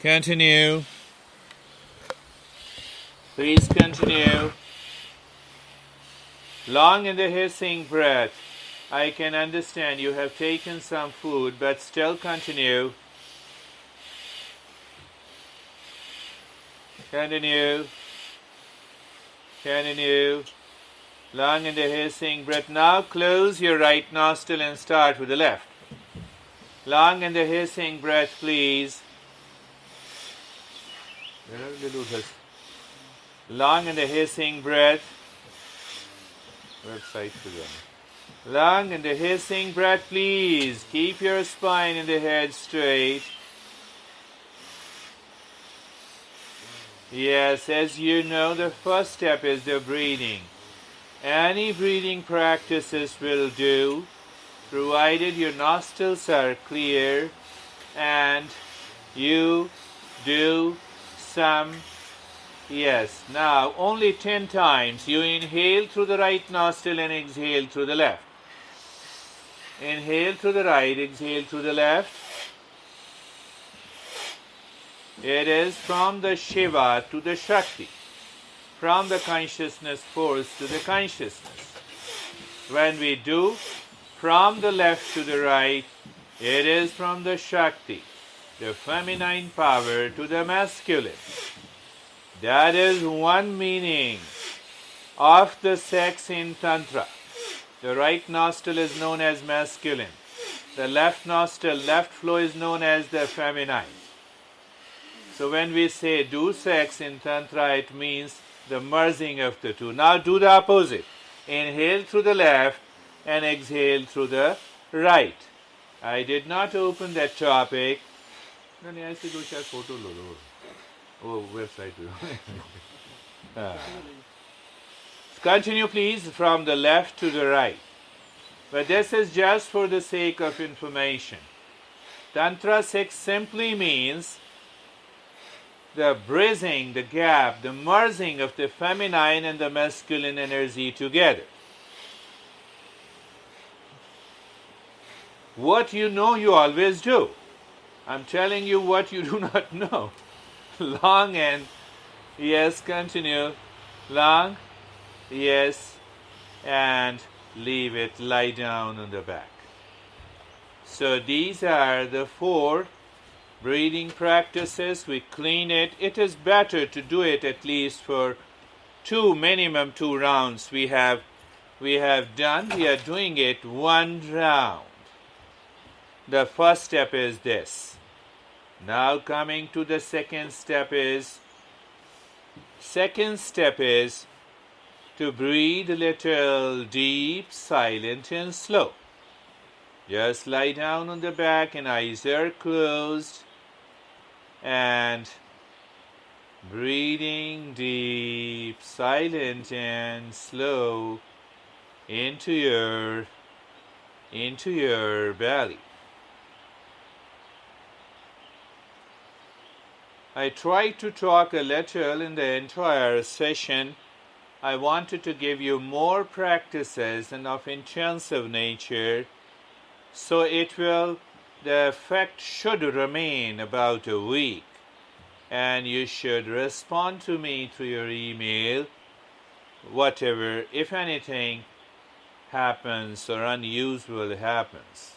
Continue. Please continue. Long in the hissing breath. I can understand you have taken some food, but still continue. Continue. Continue. Long in the hissing breath. Now close your right nostril and start with the left. Long in the hissing breath, please. Long in the hissing breath. Website for them. Long in the hissing breath, please. Keep your spine and the head straight. Yes, as you know, the first step is the breathing. Any breathing practices will do, provided your nostrils are clear and you do some. Yes, now only 10 times. You inhale through the right nostril and exhale through the left. Inhale through the right, exhale through the left. It is from the Shiva to the Shakti, from the consciousness force to the consciousness. When we do from the left to the right, it is from the Shakti, the feminine power, to the masculine. That is one meaning of the sex in Tantra. The right nostril is known as masculine. The left nostril, left flow is known as the feminine. So when we say do sex in Tantra, it means the merging of the two. Now do the opposite. Inhale through the left and exhale through the right. I did not open that topic. Oh, website. Continue please from the left to the right. But this is just for the sake of information. Tantra sex simply means the bridging, the gap, the merging of the feminine and the masculine energy together. What you know, you always do. I'm telling you what you do not know. Long and yes, continue. Long, yes, and leave it, lie down on the back. So these are the 4 breathing practices. We clean it. It is better to do it at least for minimum 2 rounds. We are doing it 1 round. The first step is this. Now coming to the second step is to breathe a little deep, silent and slow. Just lie down on the back and eyes are closed and breathing deep, silent and slow into your belly. I tried to talk a little in the entire session. I wanted to give you more practices and of intensive nature, so the effect should remain about a week, and you should respond to me through your email, whatever, if anything happens or unusual happens.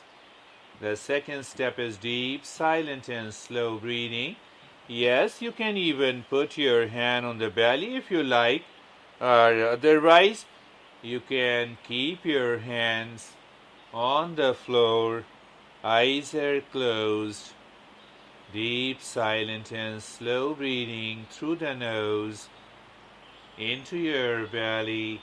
The second step is deep, silent and slow breathing. Yes, you can even put your hand on the belly if you like, or otherwise you can keep your hands on the floor, eyes are closed, deep, silent and slow breathing through the nose into your belly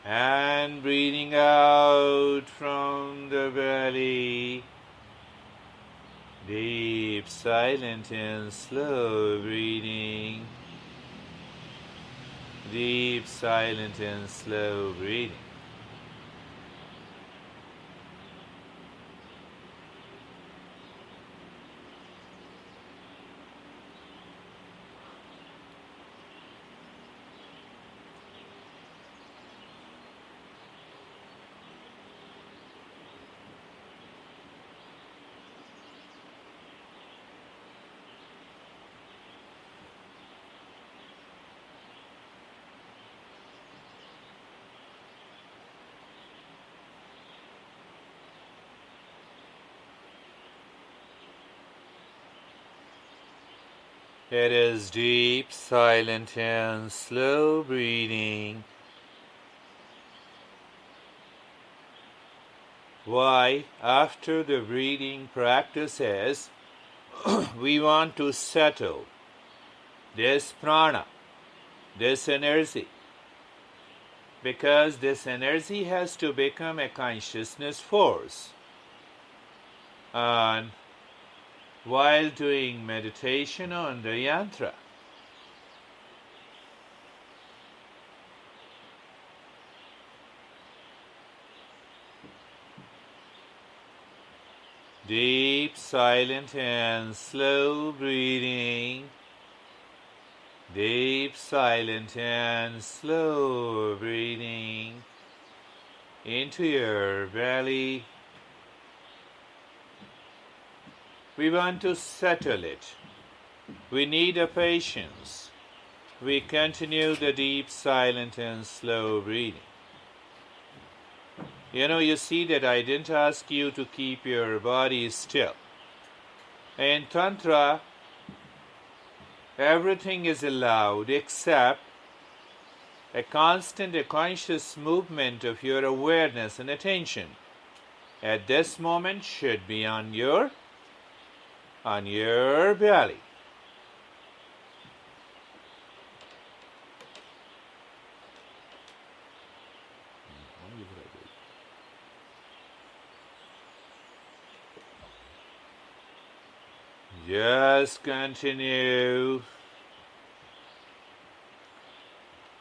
and breathing out from the belly. Deep, silent and slow breathing. Deep, silent and slow breathing. It is deep, silent, and slow breathing. Why, after the breathing practices, we want to settle this prana, this energy, because this energy has to become a consciousness force. And while doing meditation on the yantra, deep, silent, and slow breathing. Deep, silent, and slow breathing into your belly. We want to settle it. We need a patience. We continue the deep, silent, and slow breathing. You see that I didn't ask you to keep your body still. In Tantra, everything is allowed except a constant, a conscious movement of your awareness and attention. At this moment should be on your belly. Just continue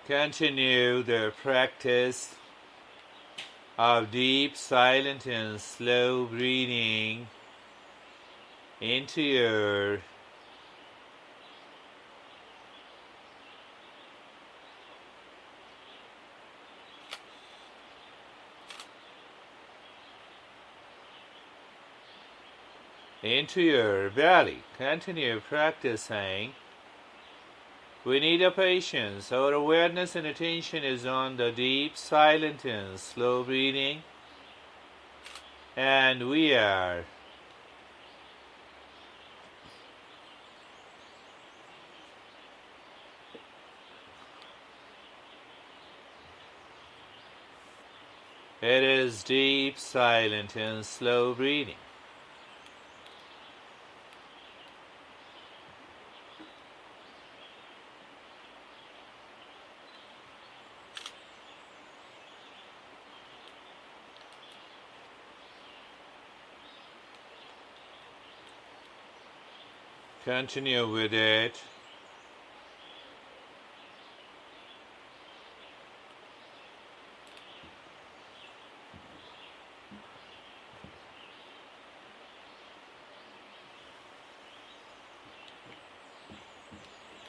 the practice of deep, silent, and slow breathing into your belly. Continue practicing. We need a patience. Our awareness and attention is on the deep, silent, and slow breathing. And we are it is deep, silent, and slow breathing. Continue with it.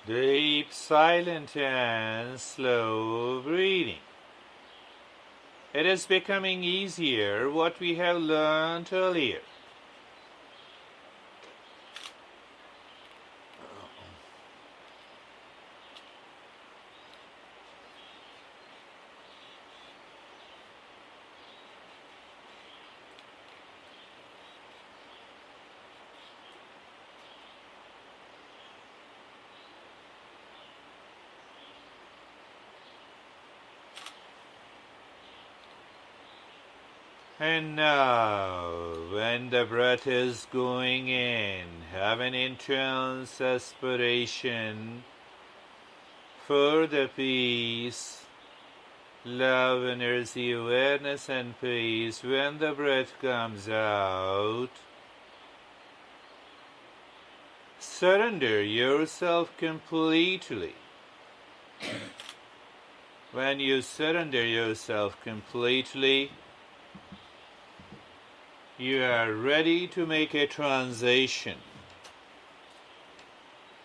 Deep, silent, and slow breathing. It is becoming easier what we have learned earlier. And now, when the breath is going in, have an intense aspiration for the peace, love, energy, awareness, and peace. When the breath comes out, surrender yourself completely. When you surrender yourself completely, you are ready to make a transition.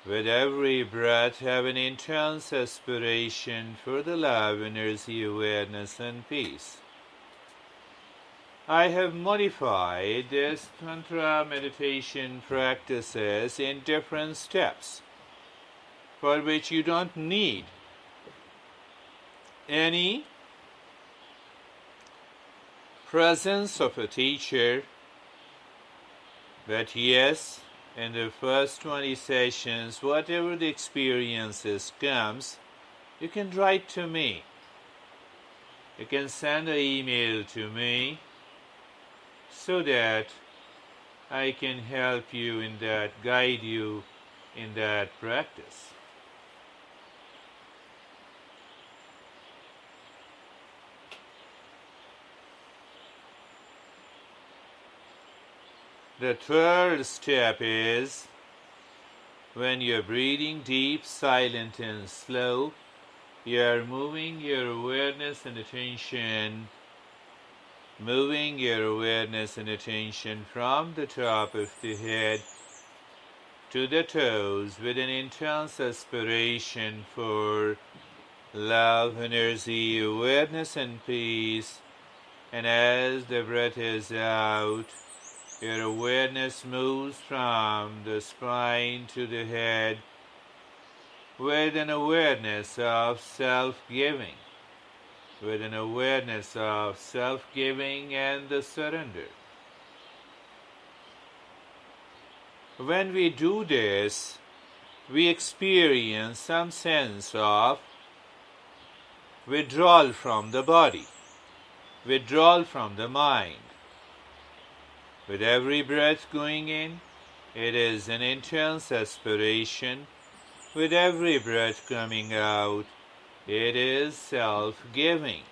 With every breath, have an intense aspiration for the love, energy, awareness, and peace. I have modified this Tantra meditation practices in different steps, for which you don't need any presence of a teacher, but yes, in the first 20 sessions, whatever the experiences comes, you can write to me. You can send an email to me so that I can help you in that, guide you in that practice. The third step is when you're breathing deep, silent and slow, you're moving your awareness and attention, from the top of the head to the toes with an intense aspiration for love, energy, awareness and peace. And as the breath is out, your awareness moves from the spine to the head with an awareness of self-giving, and the surrender. When we do this, we experience some sense of withdrawal from the body, withdrawal from the mind. With every breath going in, it is an intense aspiration. With every breath coming out, it is self-giving.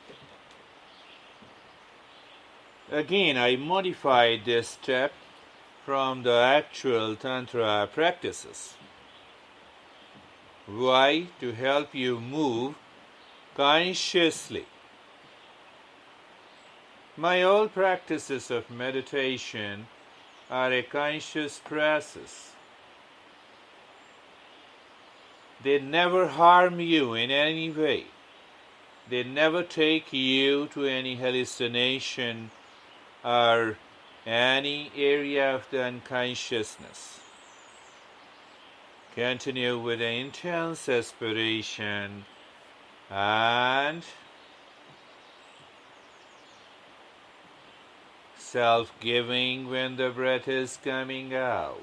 Again, I modified this step from the actual Tantra practices. Why? To help you move consciously. My all practices of meditation are a conscious process. They never harm you in any way. They never take you to any hallucination or any area of the unconsciousness. Continue with an intense aspiration and self-giving when the breath is coming out.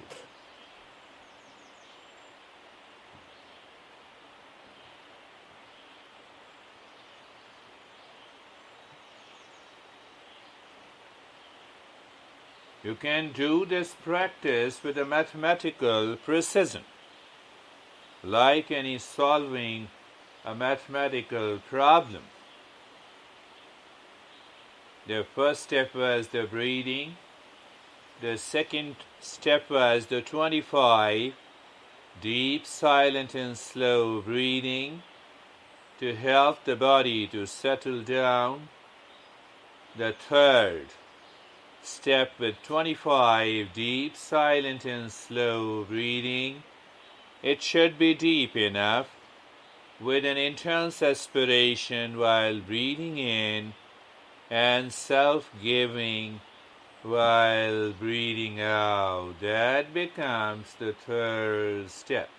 You can do this practice with a mathematical precision, like any solving a mathematical problem. The first step was the breathing. The second step was the 25 deep, silent and slow breathing to help the body to settle down. The third step with 25 deep, silent and slow breathing. It should be deep enough with an intense aspiration while breathing in and self-giving while breathing out. That becomes the third step.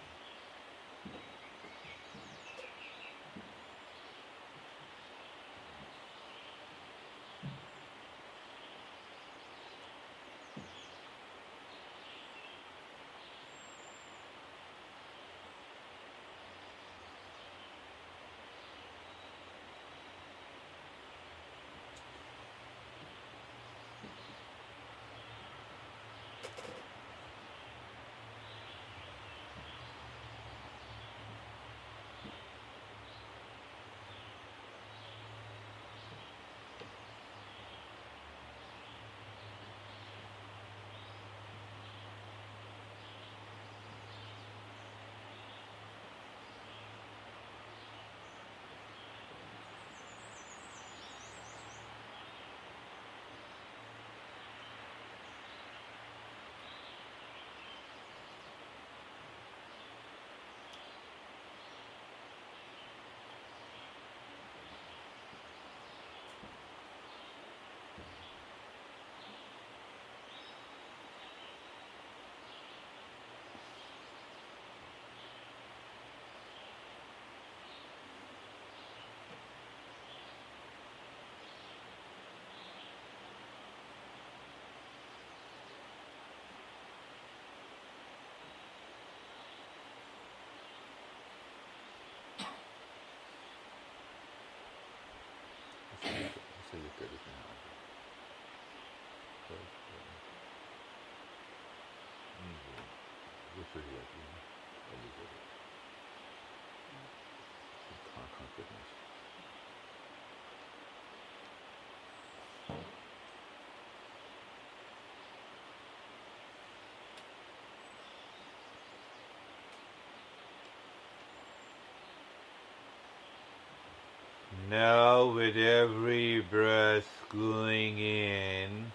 Now with every breath going in,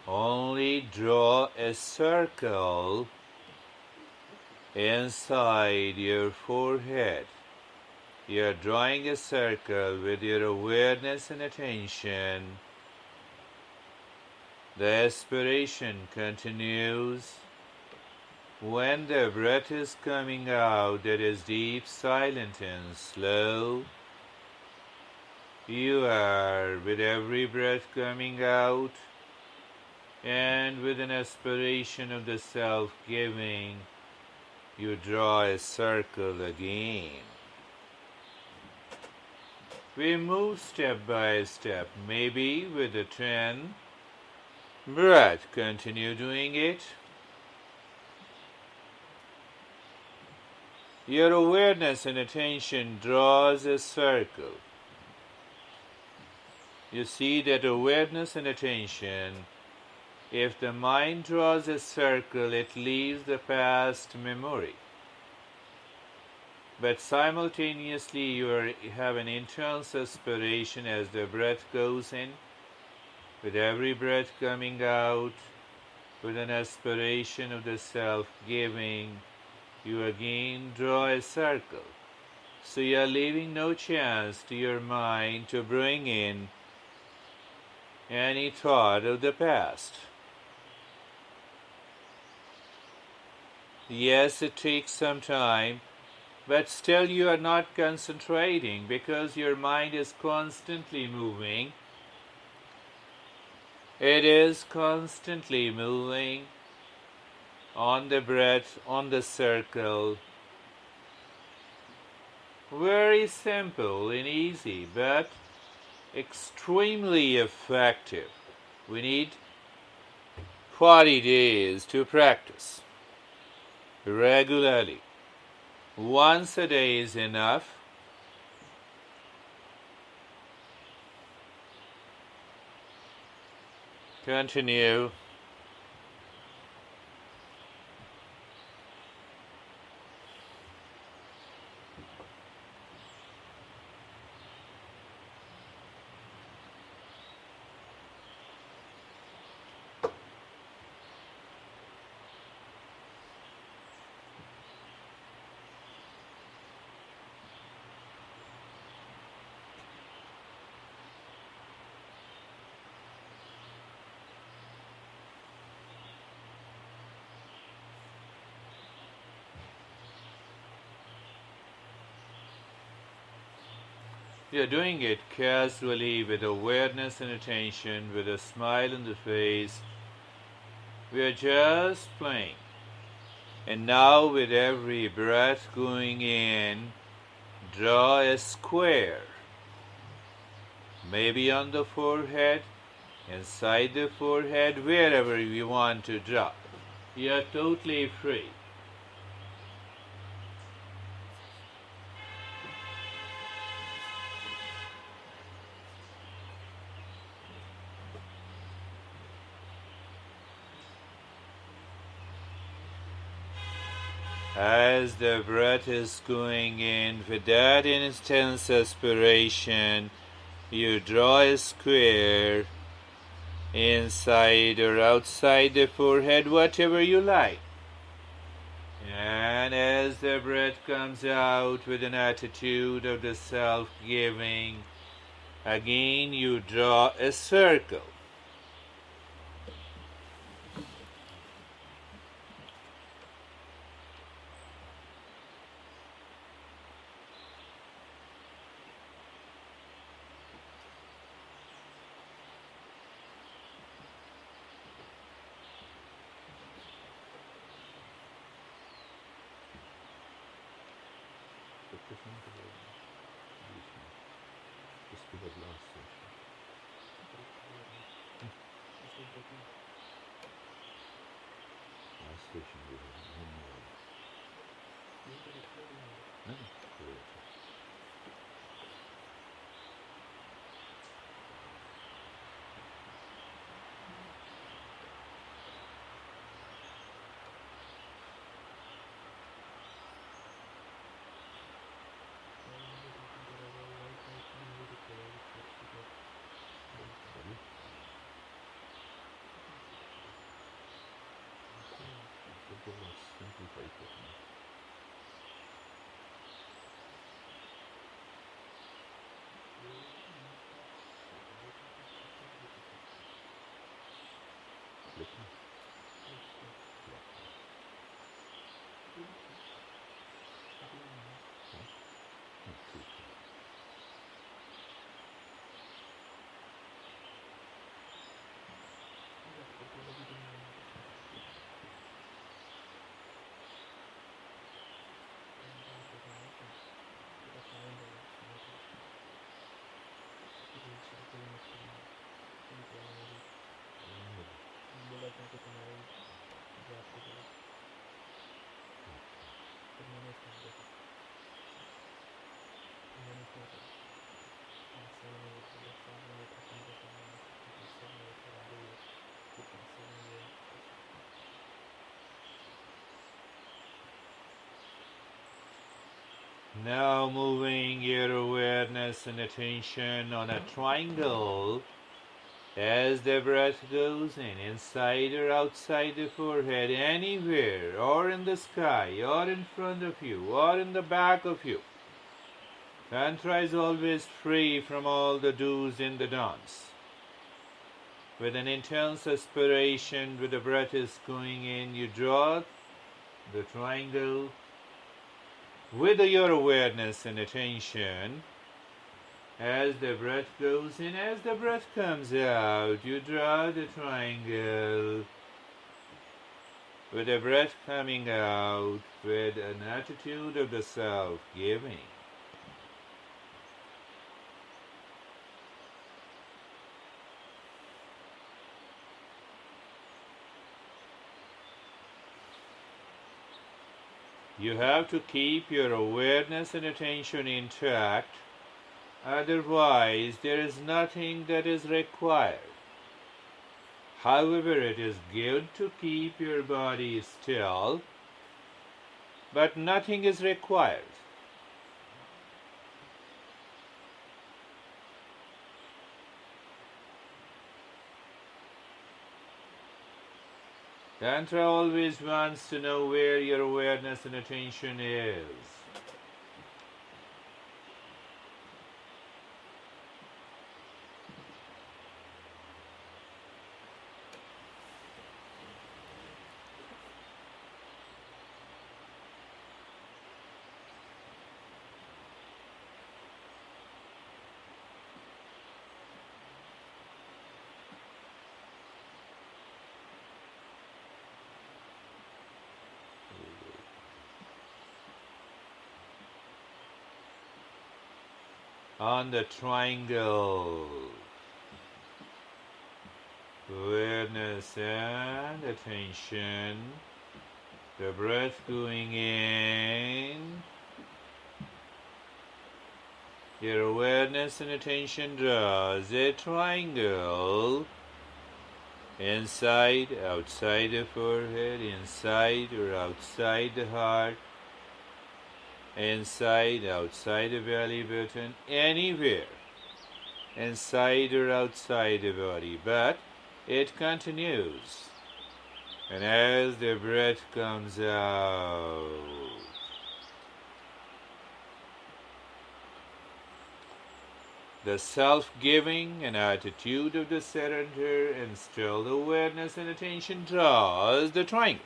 only draw a circle inside your forehead. You're drawing a circle with your awareness and attention. The aspiration continues. When the breath is coming out, that is deep, silent, and slow, you are, with every breath coming out, and with an aspiration of the self-giving, you draw a circle again. We move step by step, maybe with a 10 breath. Continue doing it. Your awareness and attention draws a circle. You see that awareness and attention, if the mind draws a circle, it leaves the past memory. But simultaneously you have an intense aspiration as the breath goes in, with every breath coming out, with an aspiration of the self-giving, you again draw a circle. So you are leaving no chance to your mind to bring in any thought of the past. Yes, it takes some time, but still you are not concentrating because your mind is constantly moving. It is constantly moving on the breath, on the circle. Very simple and easy, but extremely effective. We need 40 days to practice regularly. Once a day is enough. Continue. We are doing it casually with awareness and attention, with a smile on the face. We are just playing. And now with every breath going in, draw a square. Maybe on the forehead, inside the forehead, wherever you want to draw. You are totally free. As the breath is going in, with that intense aspiration, you draw a square inside or outside the forehead, whatever you like. And as the breath comes out with an attitude of the self-giving, again you draw a circle. Now moving your awareness and attention on a triangle as the breath goes in, inside or outside the forehead, anywhere, or in the sky, or in front of you, or in the back of you. Tantra is always free from all the do's in the don'ts. With an intense aspiration, with the breath is going in, you draw the triangle with your awareness and attention. As the breath goes in, as the breath comes out, you draw the triangle with the breath coming out with an attitude of the self-giving. You have to keep your awareness and attention intact, otherwise there is nothing that is required. However, it is good to keep your body still, but nothing is required. Tantra always wants to know where your awareness and attention is. On the triangle, awareness and attention, the breath going in, your awareness and attention draws a triangle, inside, outside the forehead, inside or outside the heart, inside, outside the belly button, anywhere, inside or outside the body, but it continues. And as the breath comes out, the self-giving and attitude of the surrender and still awareness and attention draws the triangle.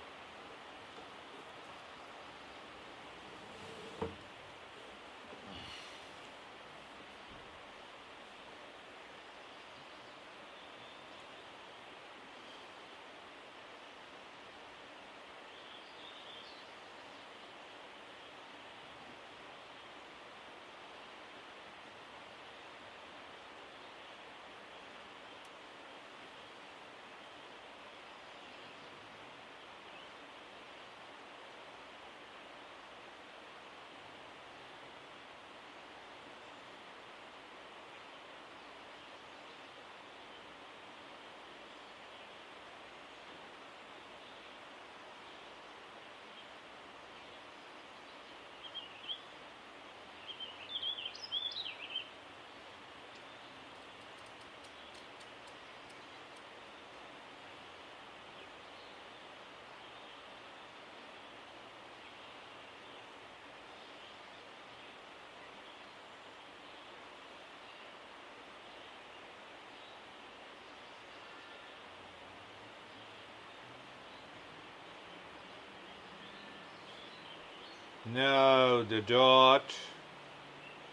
Now the dot,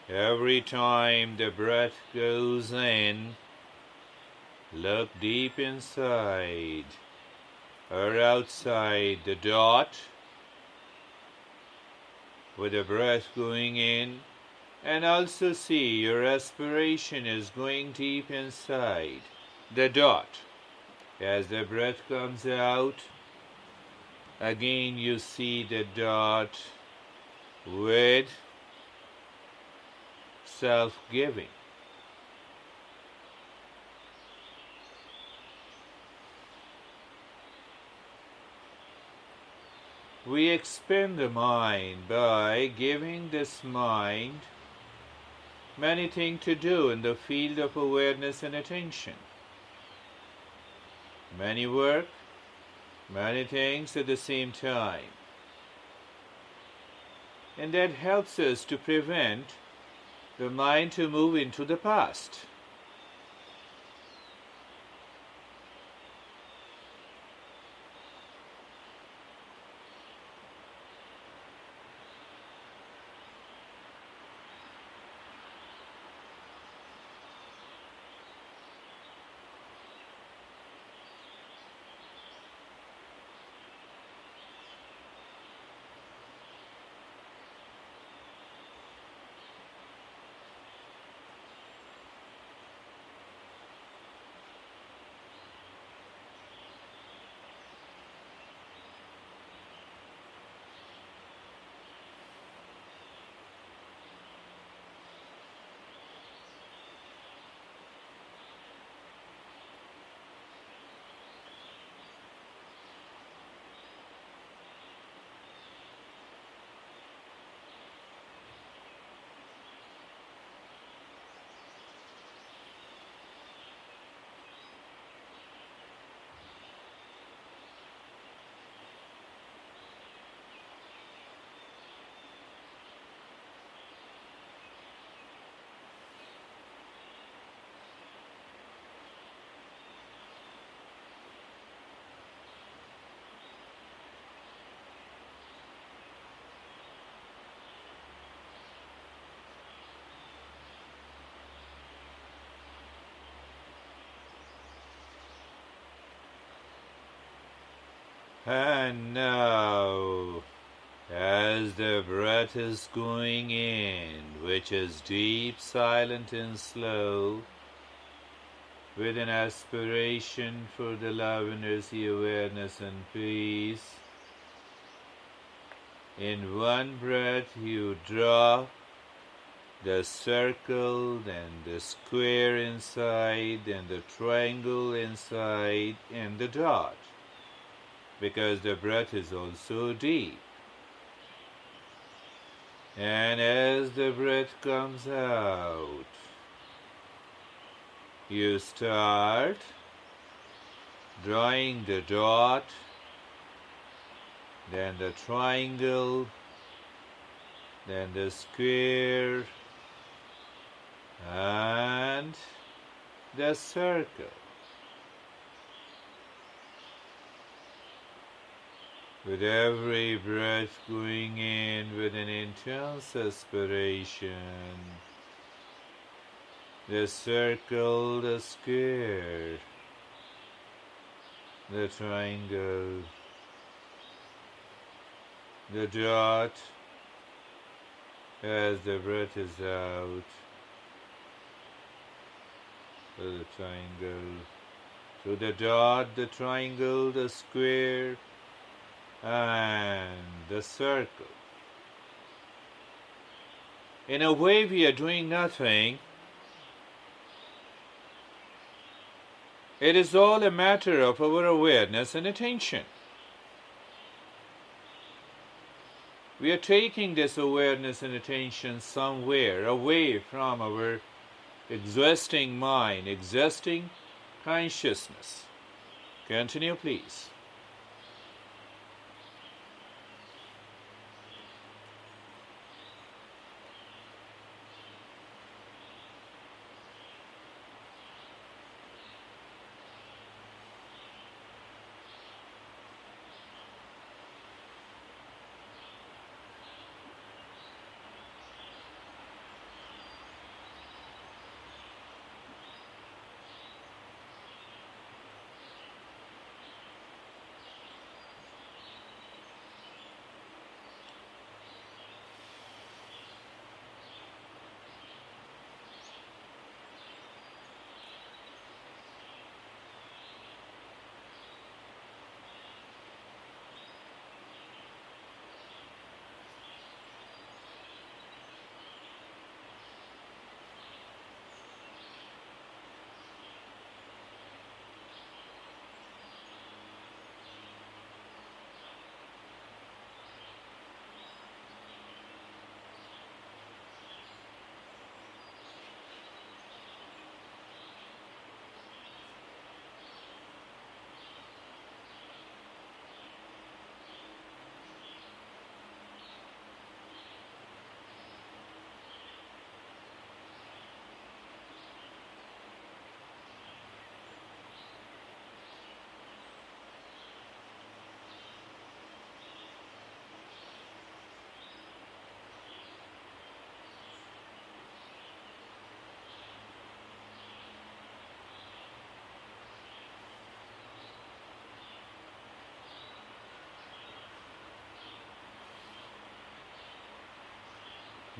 every time the breath goes in, look deep inside or outside the dot with the breath going in, and also see your respiration is going deep inside the dot. As the breath comes out, again you see the dot with self-giving. we expand the mind by giving this mind many things to do in the field of awareness and attention. Many work, many things at the same time. And that helps us to prevent the mind to move into the past. And now, as the breath is going in, which is deep, silent and slow, with an aspiration for the love, energy, awareness and peace, in one breath you draw the circle, then the square inside, and the triangle inside, and the dot, because the breath is also deep. And as the breath comes out, you start drawing the dot, then the triangle, then the square, and the circle. With every breath going in with an intense aspiration, the circle, the square, the triangle, the dot, as the breath is out, the triangle, so the dot, the triangle, the square, and the circle. In a way, we are doing nothing. It is all a matter of our awareness and attention. We are taking this awareness and attention somewhere away from our existing mind, existing consciousness. Continue, please.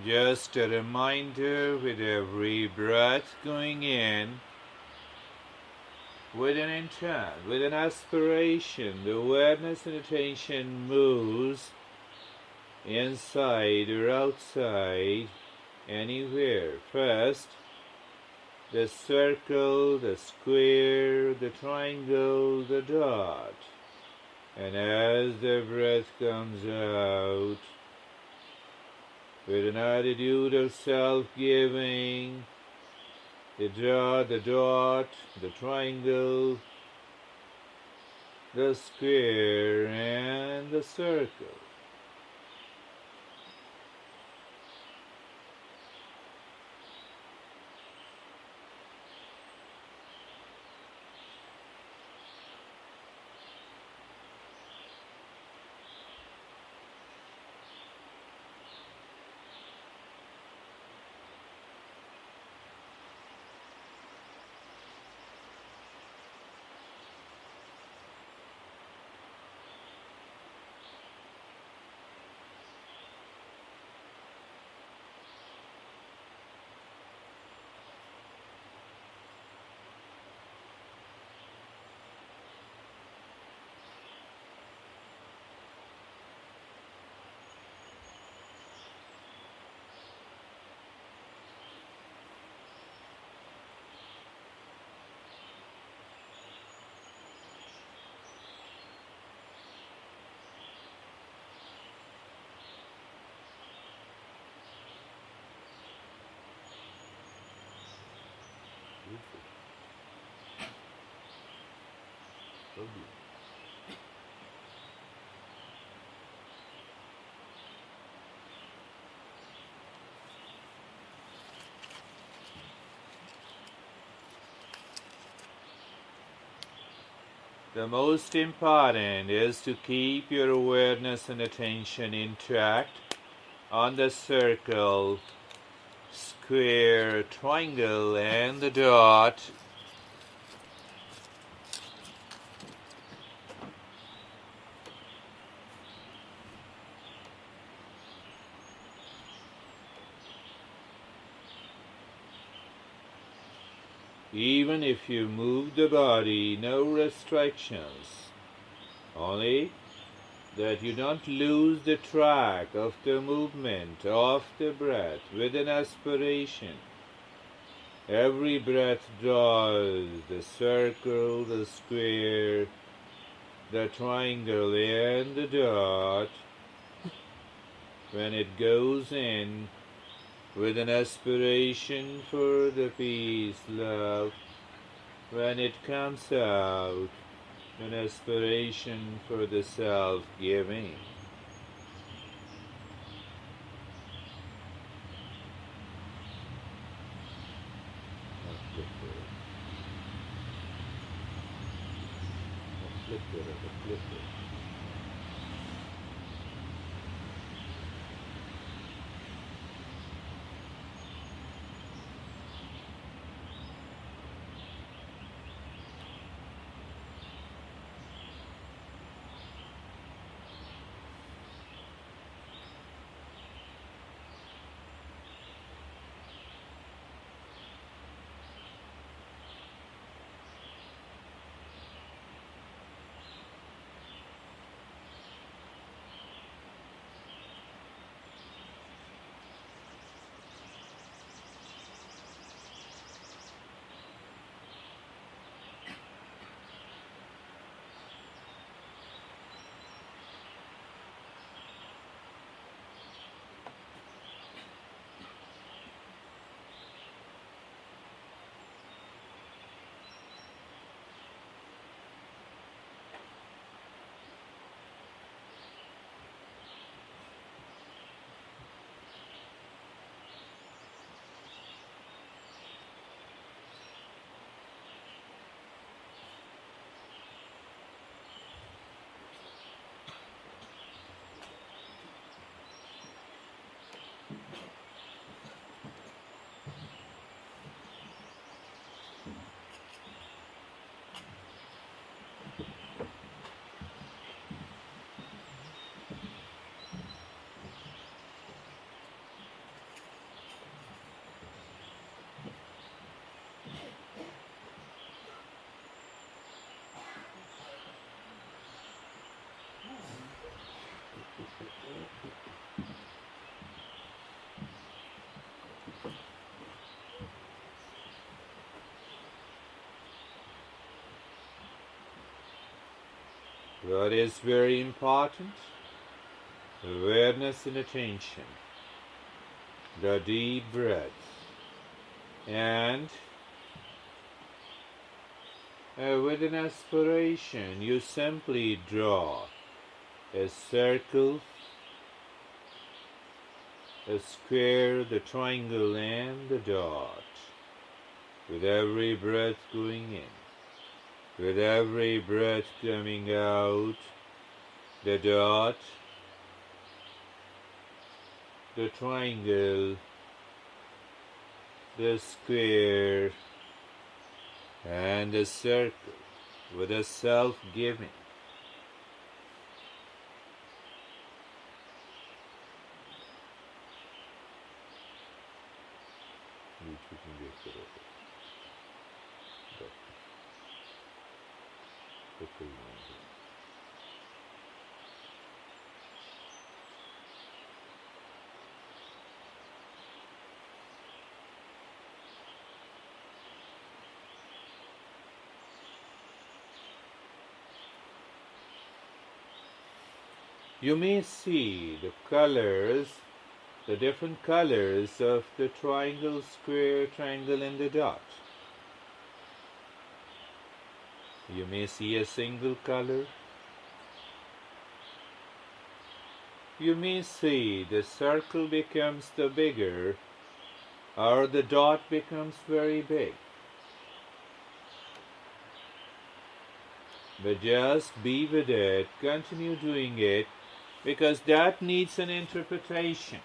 Just a reminder, with every breath going in, with an intent, with an aspiration, the awareness and attention moves inside or outside, anywhere. First, the circle, the square, the triangle, the dot. And as the breath comes out, with an attitude of self-giving, the dot, the triangle, the square, and the circle. The most important is to keep your awareness and attention intact on the circle, square, triangle, and the dot. Even if you move the body, no restrictions, only that you don't lose the track of the movement, of the breath, with an aspiration. Every breath draws the circle, the square, the triangle, and the dot. When it goes in, with an aspiration for the peace, love. When it comes out, an aspiration for the self-giving. What is very important? Awareness and attention, the deep breath, and with an aspiration you simply draw a circle, a square, the triangle and the dot, with every breath going in, with every breath coming out, the dot, the triangle, the square, and the circle, with a self-giving. You may see the colors, the different colors of the triangle, square, triangle and the dot. You may see a single color. You may see the circle becomes the bigger or the dot becomes very big. But just be with it, continue doing it, because that needs an interpretation.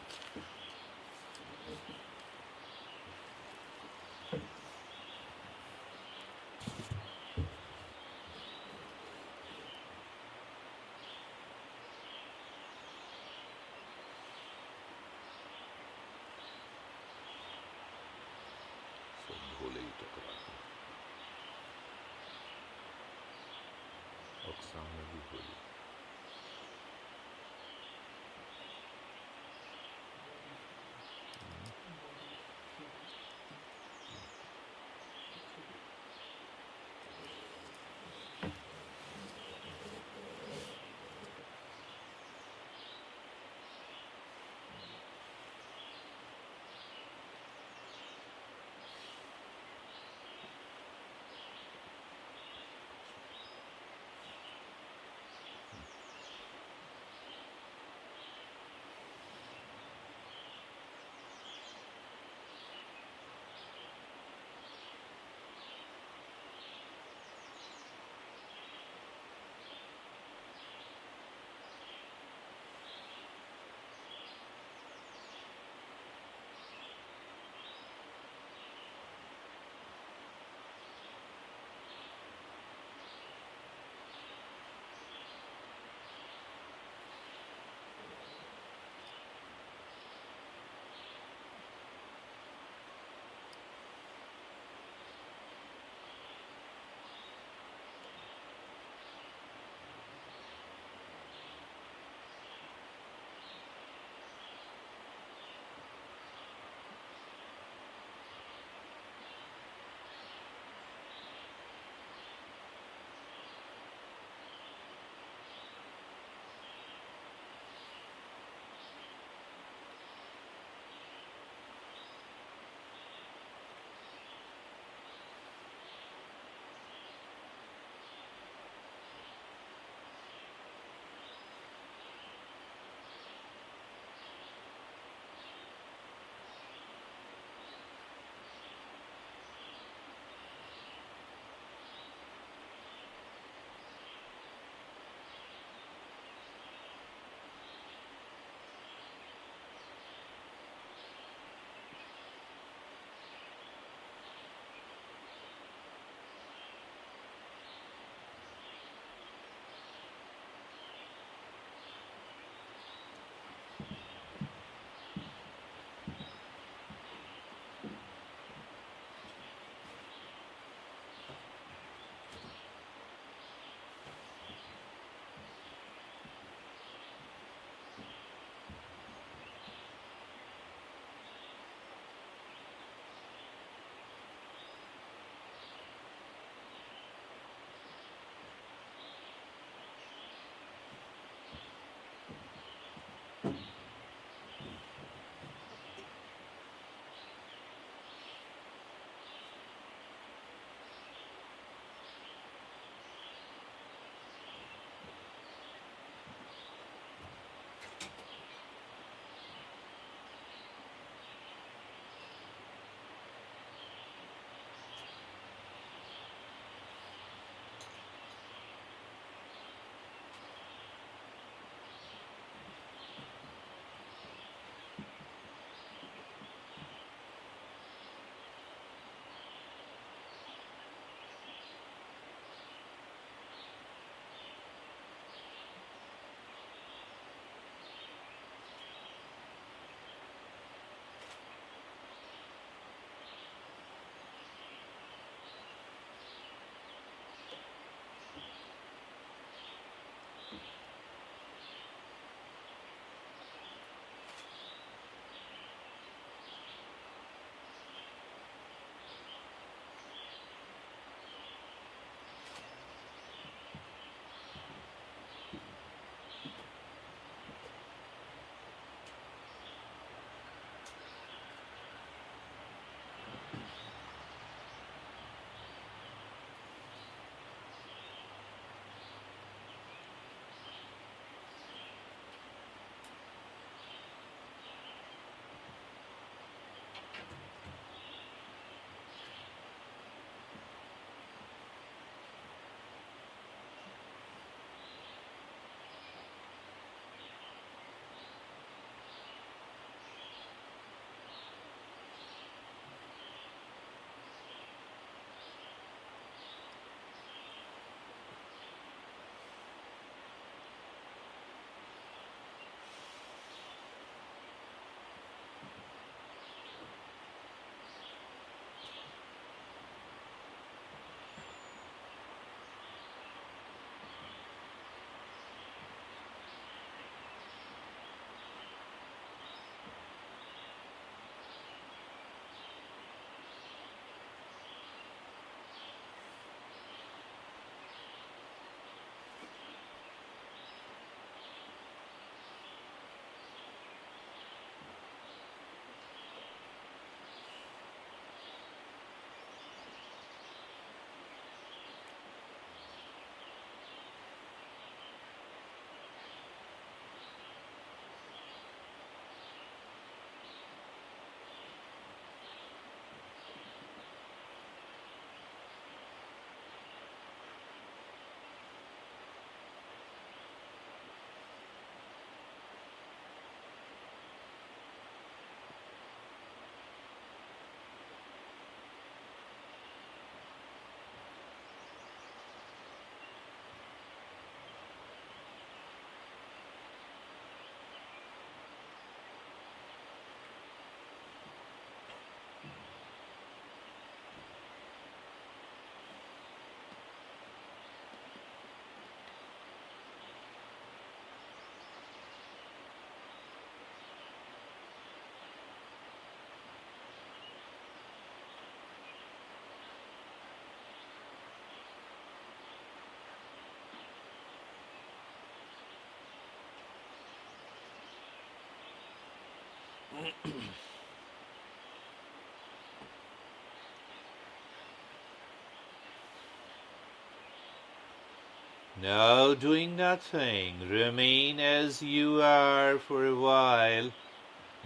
Now doing nothing, remain as you are for a while,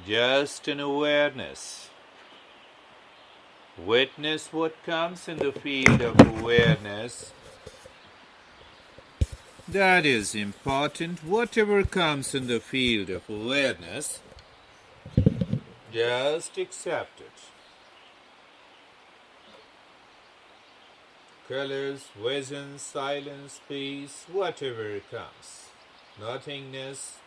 just in awareness. Witness what comes in the field of awareness. That is important. Whatever comes in the field of awareness, just accept it. Colors, visions, silence, peace, whatever comes. Nothingness.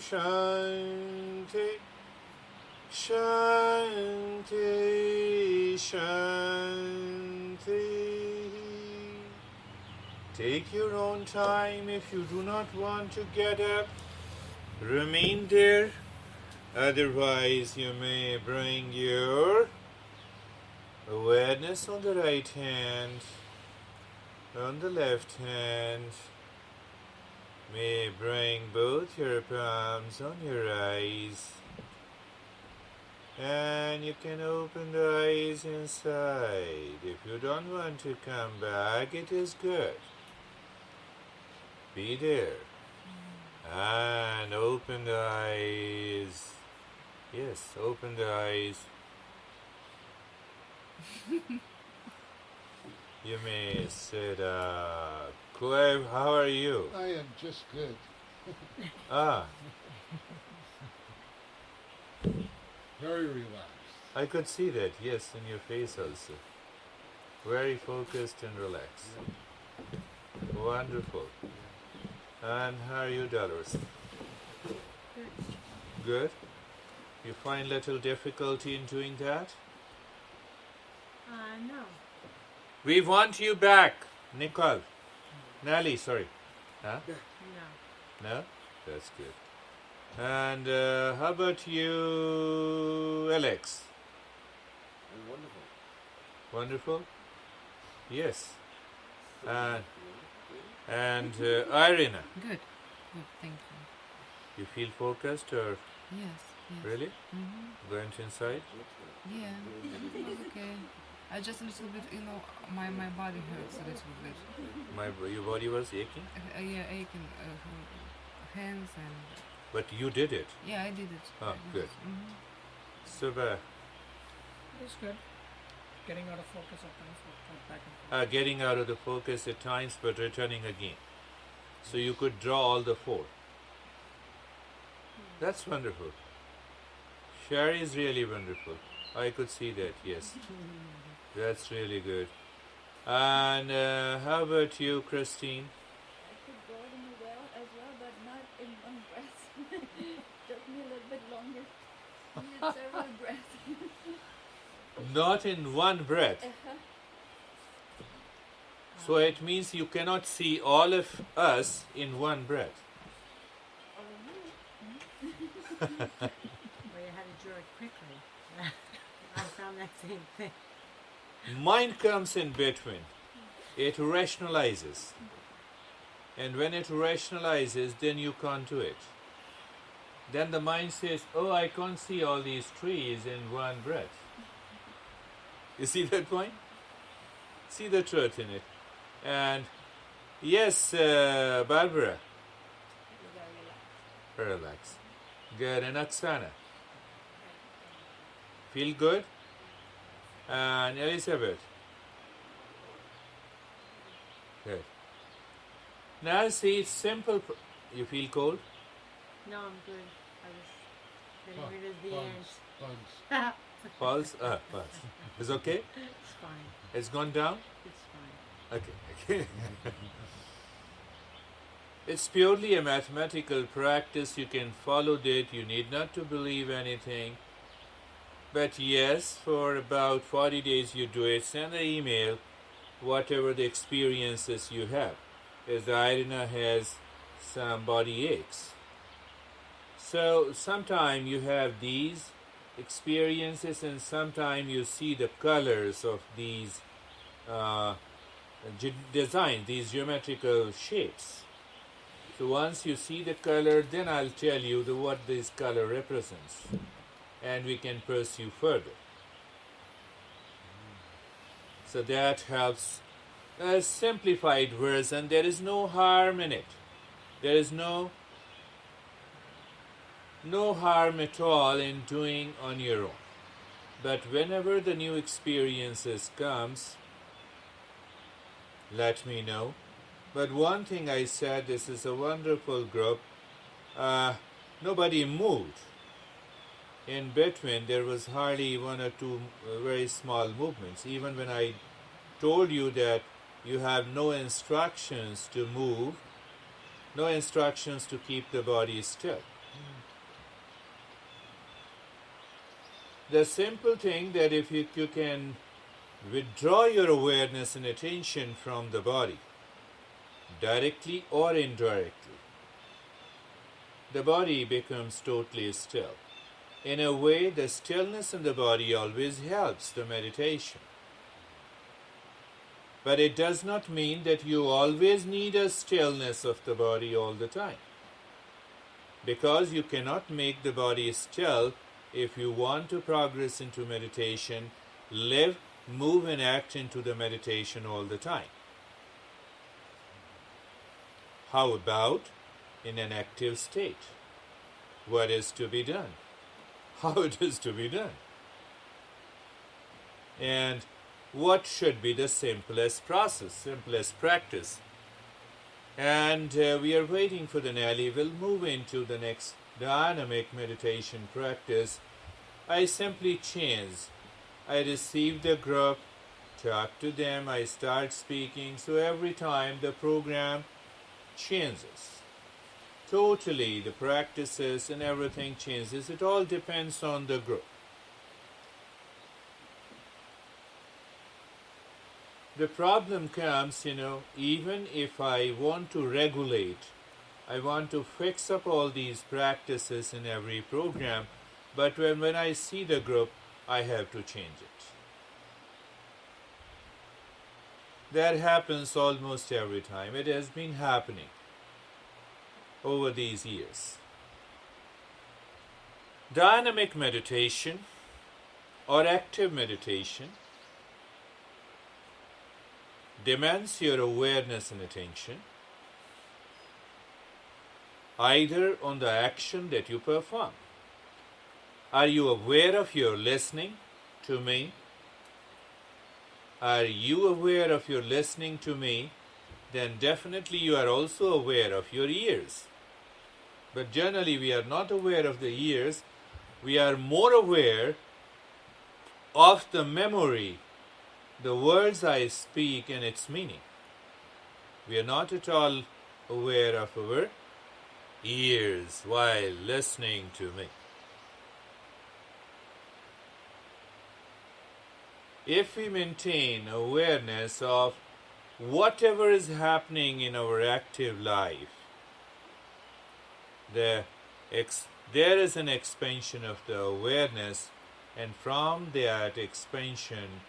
Shanti, Shanti, Shanti. Take your own time. If you do not want to get up, remain there. Otherwise, you may bring your awareness on the right hand, on the left hand. May bring both your palms on your eyes. And you can open the eyes inside. If you don't want to come back, it is good. Be there. And open the eyes. Yes, open the eyes. You may sit up. Clive, how are you? I am just good. Ah, Very relaxed. I could see that, yes, in your face also. Very focused and relaxed. Wonderful. And how are you, Dolores? Good. You find little difficulty in doing that? No. We want you back, Nicole. Nelly, sorry. Huh? No. No? That's good. And how about you, Alex? And wonderful. Wonderful? Yes. And Irina, Good. Good, thank you. you feel focused or Yes, yes. really? Mm-hmm. Went inside? Yeah, it was okay. I just a little bit, my body hurts a little bit. Your body was aching? Yeah, aching hands and... But you did it. Yeah, I did it. Oh, good. Mm-hmm. Super. It's good. Getting out of focus at times, but back and forth. Getting out of the focus at times but returning again. So you could draw all the four. That's wonderful. Sherry is really wonderful. I could see that, yes. That's really good. And how about you, Christine? I could go in the well as well, but not in one breath. Took me a little bit longer. Needed several breaths. Not in one breath. Uh-huh. So it means you cannot see all of us in one breath. Well, you had to draw it quickly. I found that same thing. Mind comes in between. It rationalizes. And when it rationalizes, then you can't do it. Then the mind says, oh, I can't see all these trees in one breath. You see that point? See the truth in it. And yes, Barbara. Relax. Good. And Oksana. Feel good? And Elizabeth. Good. Now see, it's simple. You feel cold? No, I'm good. I was getting rid of the Bugs. ants. Pulse? Pulse. Is okay? It's fine. It's gone down? It's fine. Okay. It's purely a mathematical practice. You can follow that. You need not to believe anything. But yes, for about 40 days you do it. Send an email, whatever the experiences you have. As Irina has some body aches. So sometime you have these experiences and sometime you see the colors of these designs, these geometrical shapes. So once you see the color, then I'll tell you what this color represents. And we can pursue further. So that helps. A simplified version, there is no harm in it. There is no harm at all in doing on your own. But whenever the new experiences comes, let me know. But one thing I said, this is a wonderful group. Nobody moved. In between, there was hardly one or two very small movements. Even when I told you that you have no instructions to move, no instructions to keep the body still. The simple thing that if you can withdraw your awareness and attention from the body, directly or indirectly, the body becomes totally still. In a way, the stillness in the body always helps the meditation. But it does not mean that you always need a stillness of the body all the time. Because you cannot make the body still if you want to progress into meditation, live, move and act into the meditation all the time. How about in an active state? What is to be done? How it is to be done? And what should be the simplest process, simplest practice. And we are waiting for the Nelly. We'll move into the next dynamic meditation practice. I simply change. I receive the group, talk to them, I start speaking. So every time the program changes. Totally, the practices and everything changes. It all depends on the group. The problem comes, even if I want to regulate, I want to fix up all these practices in every program, but when I see the group, I have to change it. That happens almost every time. It has been happening over these years. Dynamic meditation or active meditation demands your awareness and attention either on the action that you perform. Are you aware of your listening to me? Are you aware of your listening to me? Then definitely you are also aware of your ears. But generally we are not aware of the ears. We are more aware of the memory, the words I speak and its meaning. We are not at all aware of our ears while listening to me. If we maintain awareness of whatever is happening in our active life, there is an expansion of the awareness, and from that expansion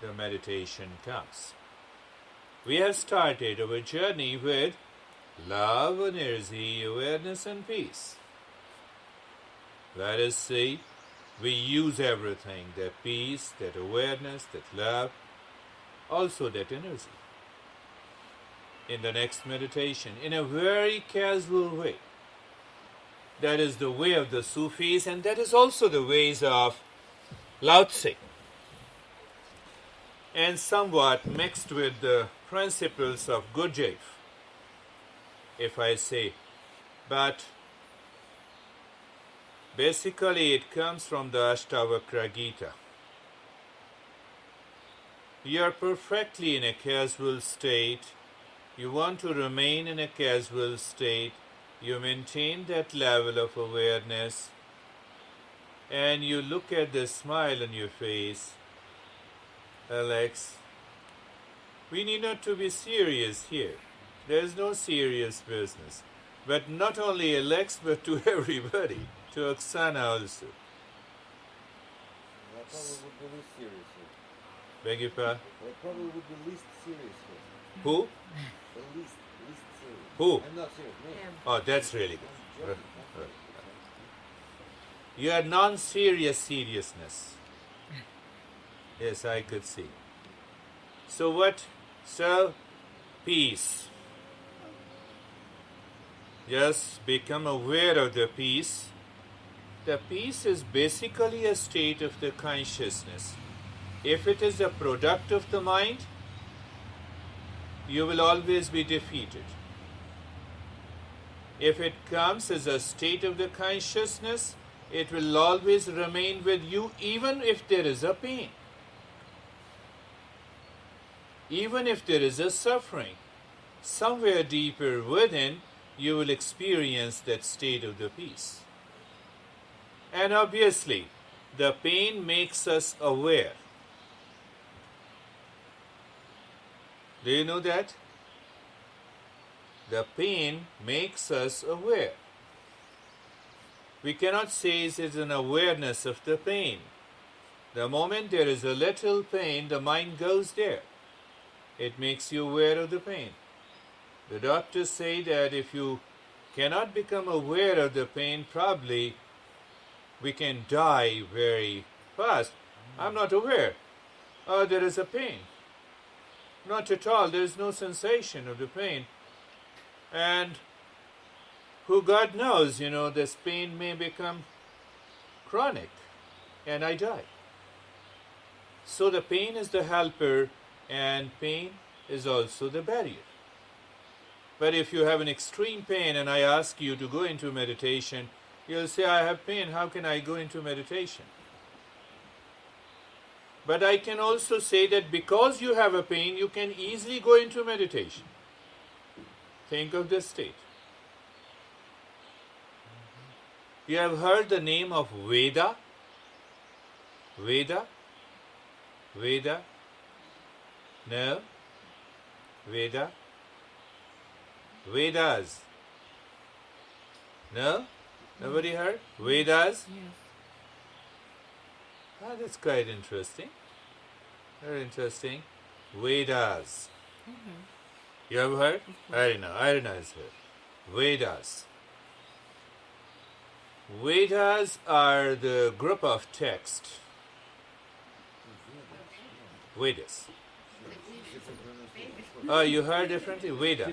the meditation comes. We have started our journey with love, energy, awareness and peace. Let us see, we use everything, that peace, that awareness, that love, also that energy. In the next meditation, in a very casual way. That is the way of the Sufis, and that is also the ways of Lao Tse, and somewhat mixed with the principles of Gurdjieff, if I say. But basically it comes from the Ashtavakra Gita. You are perfectly in a casual state. You want to remain in a casual state. You maintain that level of awareness, and you look at the smile on your face. Alex, we need not to be serious here. There is no serious business. But not only Alex, but to everybody, to Oksana also. I probably would be least serious here. Beg your pardon? I probably would be least serious here. Who? The least serious. Who? I'm not serious. Me. Him. Oh, that's really I'm good. joking. You are non-serious seriousness. Yes, I could see. So what? So, peace. Just become aware of the peace. The peace is basically a state of the consciousness. If it is a product of the mind, you will always be defeated. If it comes as a state of the consciousness, it will always remain with you even if there is a pain. Even if there is a suffering, somewhere deeper within, you will experience that state of the peace. And obviously, the pain makes us aware. Do you know that? The pain makes us aware. We cannot say it is an awareness of the pain. The moment there is a little pain, the mind goes there. It makes you aware of the pain. The doctors say that if you cannot become aware of the pain, probably we can die very fast. I'm not aware. Oh, there is a pain. Not at all. There is no sensation of the pain. And who God knows, this pain may become chronic and I die. So the pain is the helper and pain is also the barrier. But if you have an extreme pain and I ask you to go into meditation, you'll say, I have pain, how can I go into meditation? But I can also say that because you have a pain, you can easily go into meditation. Think of this state. You have heard the name of Veda? Veda? Veda? No? Veda? Vedas? No? Nobody heard? Vedas? Yes. Ah, that's quite interesting. Very interesting. Vedas. You have heard? Arina has heard. Vedas. Vedas are the group of texts. Vedas. Oh, you heard differently? Veda.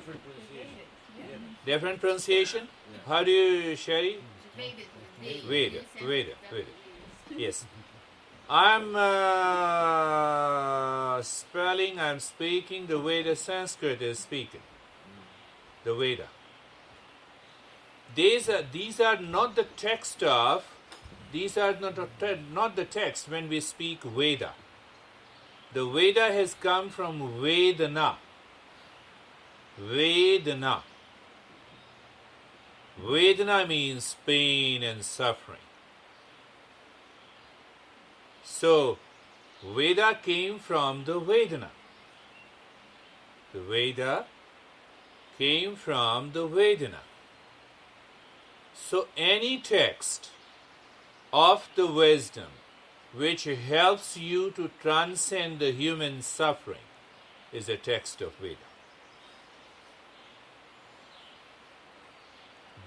Different pronunciation? How do you, Sherry? Veda. Yes. I'm speaking the way the Sanskrit is speaking. The Veda. These are not the text of, these are not the text when we speak Veda. The Veda has come from Vedana. Vedana. Vedana means pain and suffering. So, Veda came from the Vedana. The Veda came from the Vedana. So, any text of the wisdom which helps you to transcend the human suffering is a text of Veda.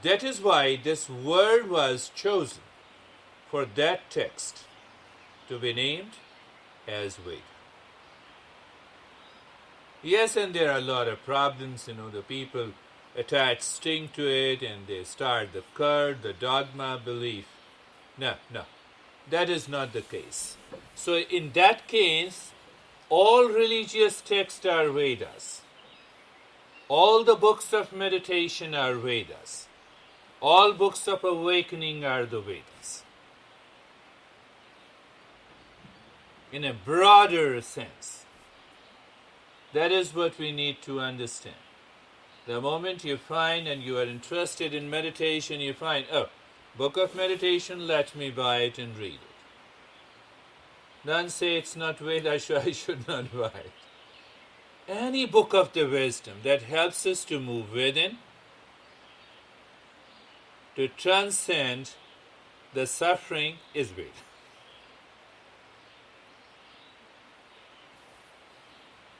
That is why this word was chosen for that text to be named as Veda. Yes, and there are a lot of problems, the people attach sting to it and they start the cult, the dogma, belief. No, that is not the case. So in that case, all religious texts are Vedas. All the books of meditation are Vedas. All books of awakening are the Vedas. In a broader sense. That is what we need to understand. The moment you find and you are interested in meditation, you find, book of meditation, let me buy it and read it. Don't say it's not Veda, I should not buy it. Any book of the wisdom that helps us to move within, to transcend the suffering is Veda.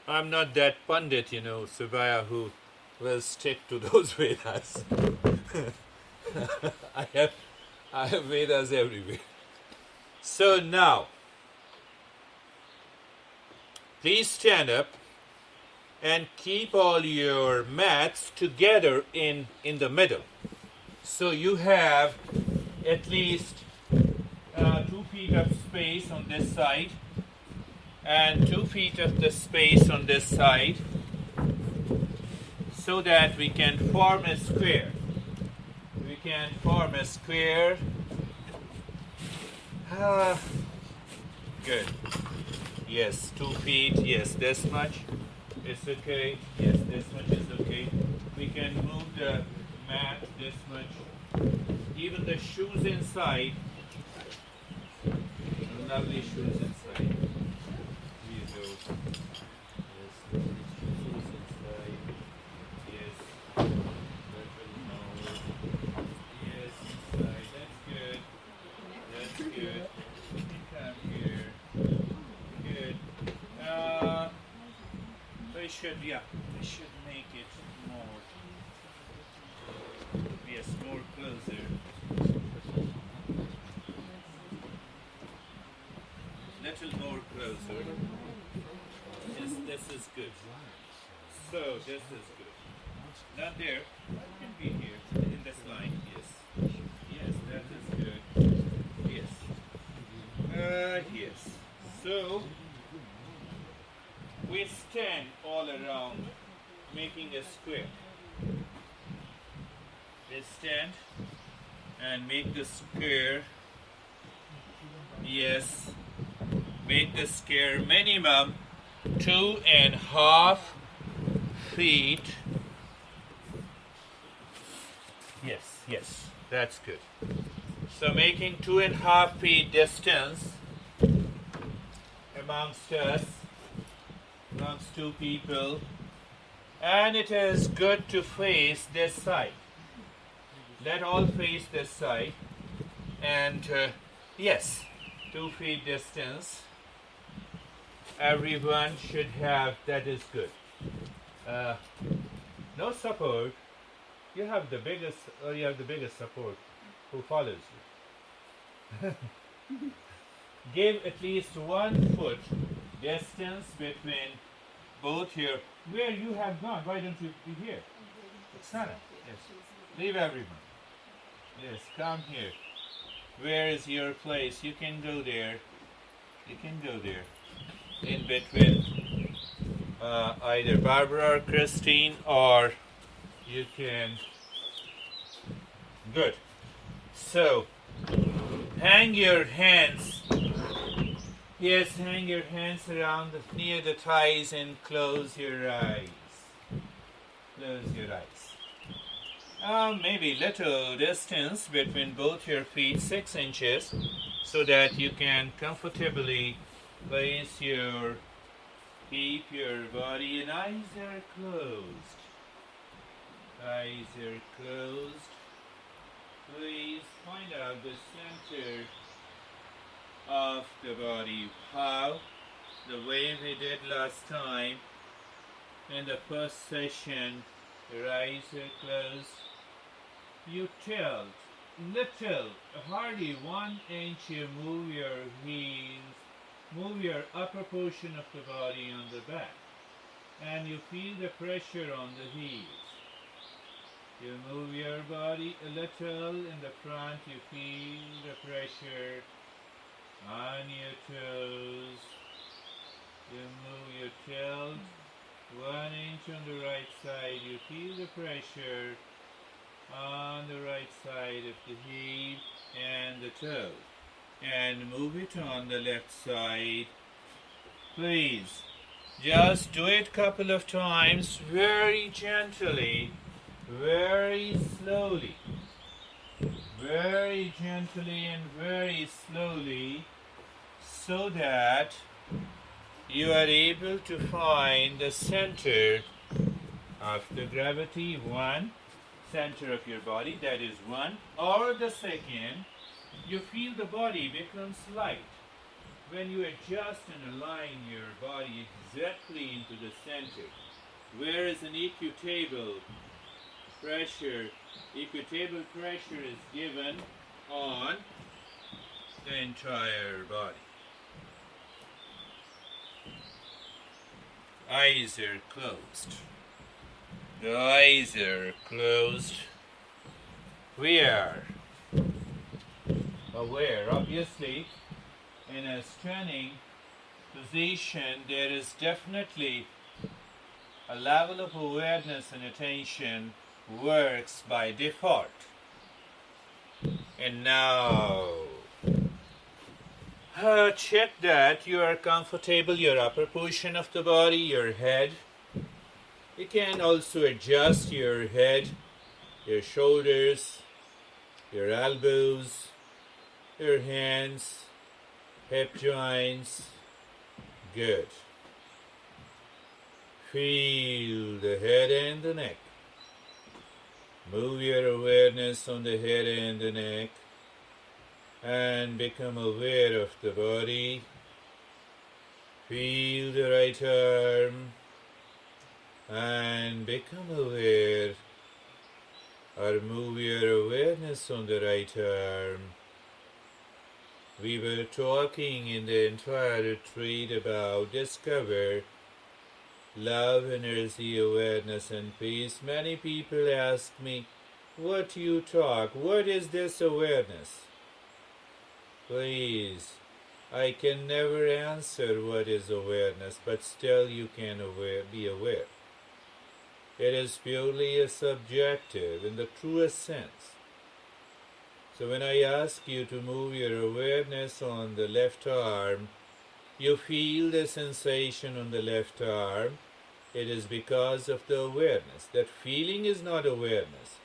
I'm not that Pandit, Subhaya, who will stick to those Vedas. I have Vedas everywhere. So now, please stand up and keep all your mats together in the middle. So you have at least 2 feet of space on this side and 2 feet of the space on this side so that we can form a square. We can form a square. Good. Yes, 2 feet. Yes, this much. It's okay. Yes, this much is okay. We can move the mat this much. Even the shoes inside. Lovely shoes inside. These those. Yes, shoes inside. Yes. Yes, inside. That's good. That's good. You can come here. Good. We should make it more. Yes, more closer. Little more closer. Yes, this is good. So this is good. Not there. It can be here in this line. Yes. Yes, that is good. Yes. Yes. So we stand all around, making a square. We stand and make the square. Yes, make the square minimum 2.5 feet. Yes, that's good. So making 2.5 feet distance amongst us, amongst two people, and it is good to face this side. Let all face this side, and yes, 2 feet distance. Everyone should have. That is good. No support. You have the biggest. You have the biggest support. Who follows you? Give at least 1 foot distance between both here. Where you have gone? Why don't you be here? Oksana, yes. Leave everyone. Yes, come here. Where is your place? You can go there. You can go there. In between either Barbara or Christine, or you can. Good. So, hang your hands. Yes, hang your hands around near the thighs and close your eyes. Close your eyes. Maybe little distance between both your feet, 6 inches, so that you can comfortably place keep your body, and eyes are closed. Eyes are closed. Please find out the center of the body. How? The way we did last time in the first session. Your eyes are closed. You tilt little, hardly 1 inch. You move your heels, move your upper portion of the body on the back, and you feel the pressure on the heels. You move your body a little in the front. You feel the pressure on your toes. You move your tilt 1 inch on the right side. You feel the pressure on the right side of the heel and the toe. And move it on the left side. Please, just do it a couple of times, very gently, very slowly. Very gently and very slowly, so that you are able to find the center of the gravity. 1, center of your body, that is 1. Or the second, you feel the body becomes light when you adjust and align your body exactly into the center. Whereas an equitable pressure is given on the entire body. Eyes are closed. The eyes are closed. We are aware, obviously, in a standing position, there is definitely a level of awareness and attention works by default. And now, check that you are comfortable, your upper portion of the body, your head. You can also adjust your head, your shoulders, your elbows, your hands, hip joints. Good. Feel the head and the neck. Move your awareness on the head and the neck and become aware of the body. Feel the right arm and become aware, or move your awareness on the right arm. We were talking in the entire retreat about discover love, energy, awareness, and peace. Many people ask me, what you talk? What is this awareness? Please, I can never answer what is awareness, but still you can be aware. It is purely a subjective in the truest sense. So when I ask you to move your awareness on the left arm, you feel the sensation on the left arm. It is because of the awareness. That feeling is not awareness.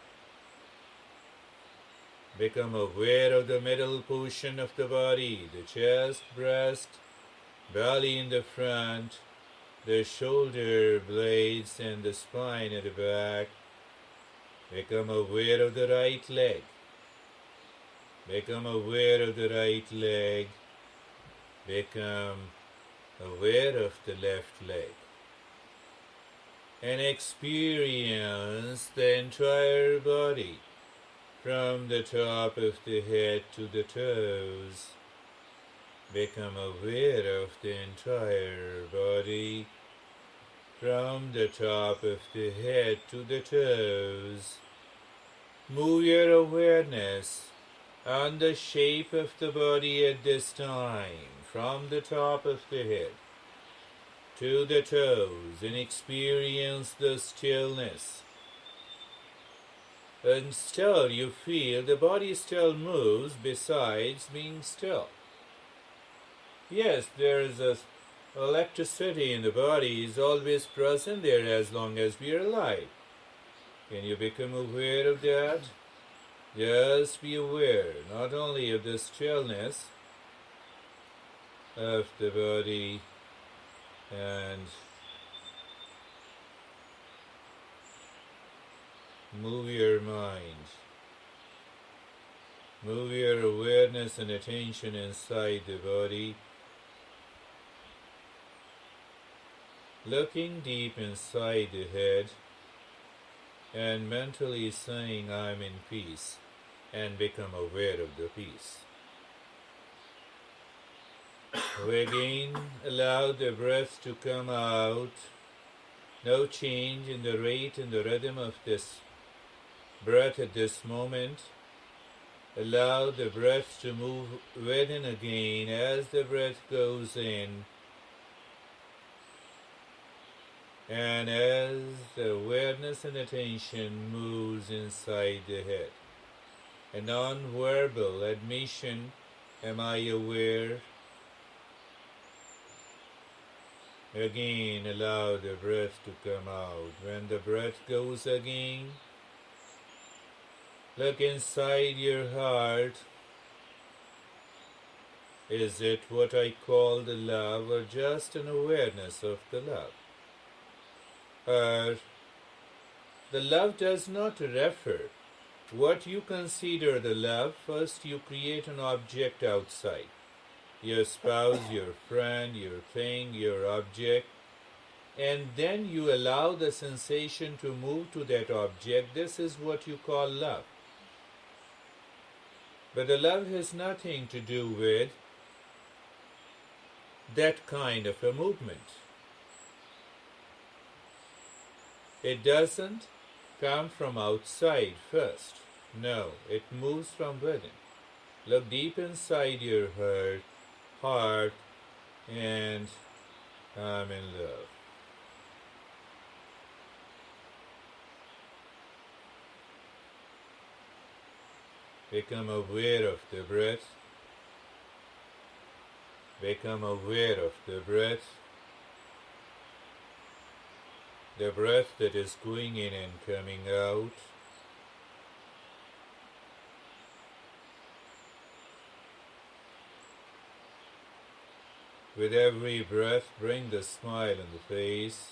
Become aware of the middle portion of the body, the chest, breast, belly in the front, the shoulder blades and the spine at the back. Become aware of the right leg. Become aware of the right leg. Become aware of the left leg. And experience the entire body from the top of the head to the toes. Become aware of the entire body from the top of the head to the toes. Move your awareness on the shape of the body at this time, from the top of the head to the toes, and experience the stillness. And still you feel the body still moves besides being still. Yes, there is a electricity in the body is always present there as long as we are alive. Can you become aware of that? Just be aware not only of the stillness of the body and move your mind. Move your awareness and attention inside the body, looking deep inside the head and mentally saying, I'm in peace, and become aware of the peace. Again, allow the breath to come out. No change in the rate and the rhythm of this breath at this moment. Allow the breath to move within again as the breath goes in. And as the awareness and attention moves inside the head. A non-verbal admission, am I aware? Again, allow the breath to come out. When the breath goes again, look inside your heart. Is it what I call the love, or just an awareness of the love? Or the love does not refer. What you consider the love, first you create an object outside. Your spouse, your friend, your thing, your object, and then you allow the sensation to move to that object. This is what you call love. But the love has nothing to do with that kind of a movement. It doesn't come from outside first. No, it moves from within. Look deep inside your heart, and I'm in love. Become aware of the breath. Become aware of the breath. The breath that is going in and coming out. With every breath, bring the smile on the face.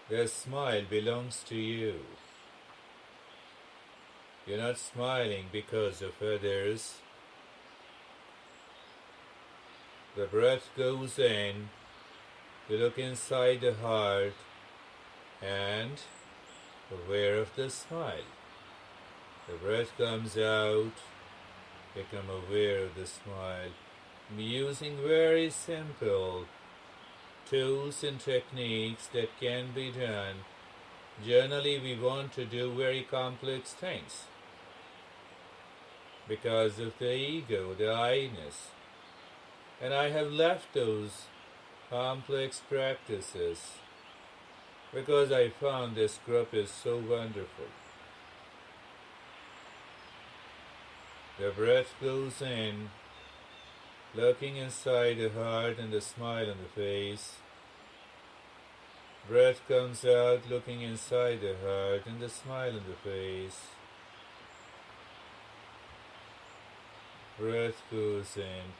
The smile belongs to you. You're not smiling because of others. The breath goes in. You look inside the heart and aware of the smile. The breath comes out. Become aware of the smile. I'm using very simple tools and techniques that can be done. Generally, we want to do very complex things. because of the ego, the I-ness. And I have left those complex practices because I found this group is so wonderful. The breath goes in, looking inside the heart and the smile on the face. Breath comes out, looking inside the heart and the smile on the face. Breath goes in.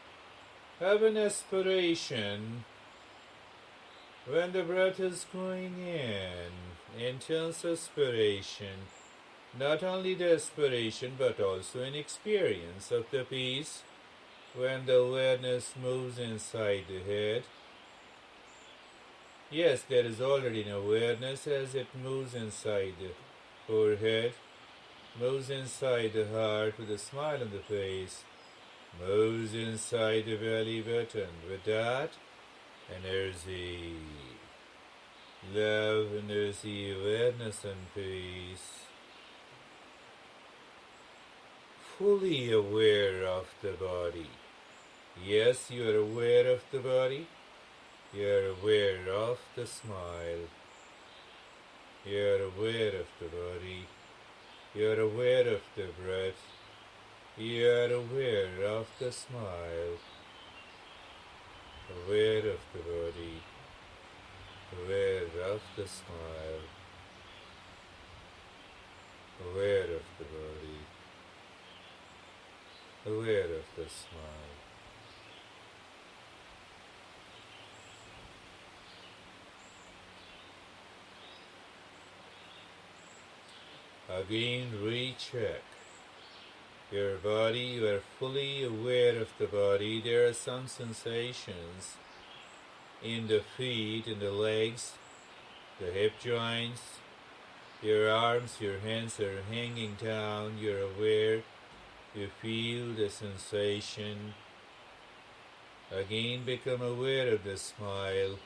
Have an aspiration when the breath is going in, intense aspiration, not only the aspiration but also an experience of the peace when the awareness moves inside the head. Yes, there is already an awareness as it moves inside the forehead, moves inside the heart with a smile on the face, moves inside the belly button. With that, energy, love, energy, awareness and peace. Fully aware of the body. Yes, you are aware of the body. You are aware of the smile. You are aware of the body. You are aware of the breath. You are aware of the smile. Aware of the body. Aware of the smile. Aware of the body. Aware of the smile. Again, recheck your body. You are fully aware of the body. There are some sensations in the feet, in the legs, the hip joints. Your arms, your hands are hanging down. You're aware. You feel the sensation. Again, become aware of the smile.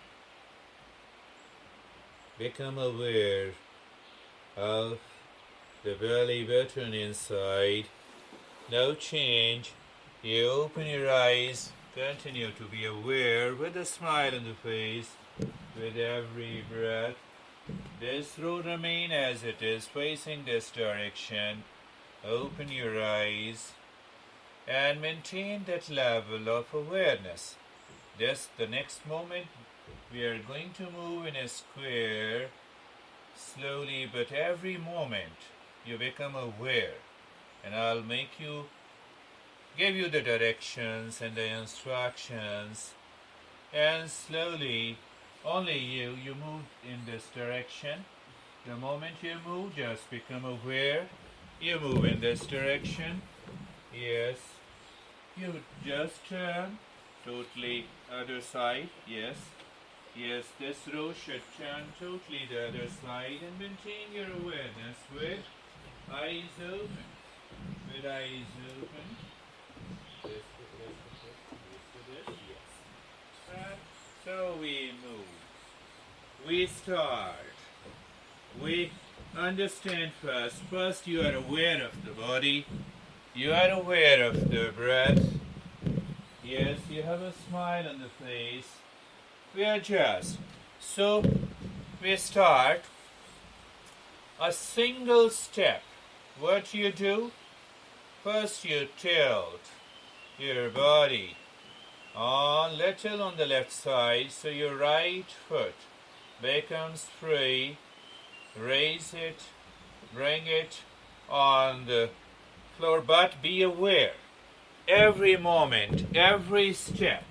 Become aware of the belly button inside. No change. You open your eyes. Continue to be aware with a smile on the face with every breath. This throat remain as it is, facing this direction. Open your eyes and maintain that level of awareness. The next moment we are going to move in a square slowly, but every moment you become aware, and I'll give you the directions and the instructions, and slowly only you move in this direction. The moment you move, just become aware. You move in this direction. Yes. You just turn totally other side. Yes. Yes, this row should turn totally the other side and maintain your awareness with eyes open. With eyes open. This, yes. And so we move. We start. We understand first. First you are aware of the body. You are aware of the breath. Yes, you have a smile on the face. We adjust. So we start a single step. What you do? First you tilt your body on little on the left side, so your right foot becomes free. Raise it, bring it on the floor, but be aware. Every moment, every step,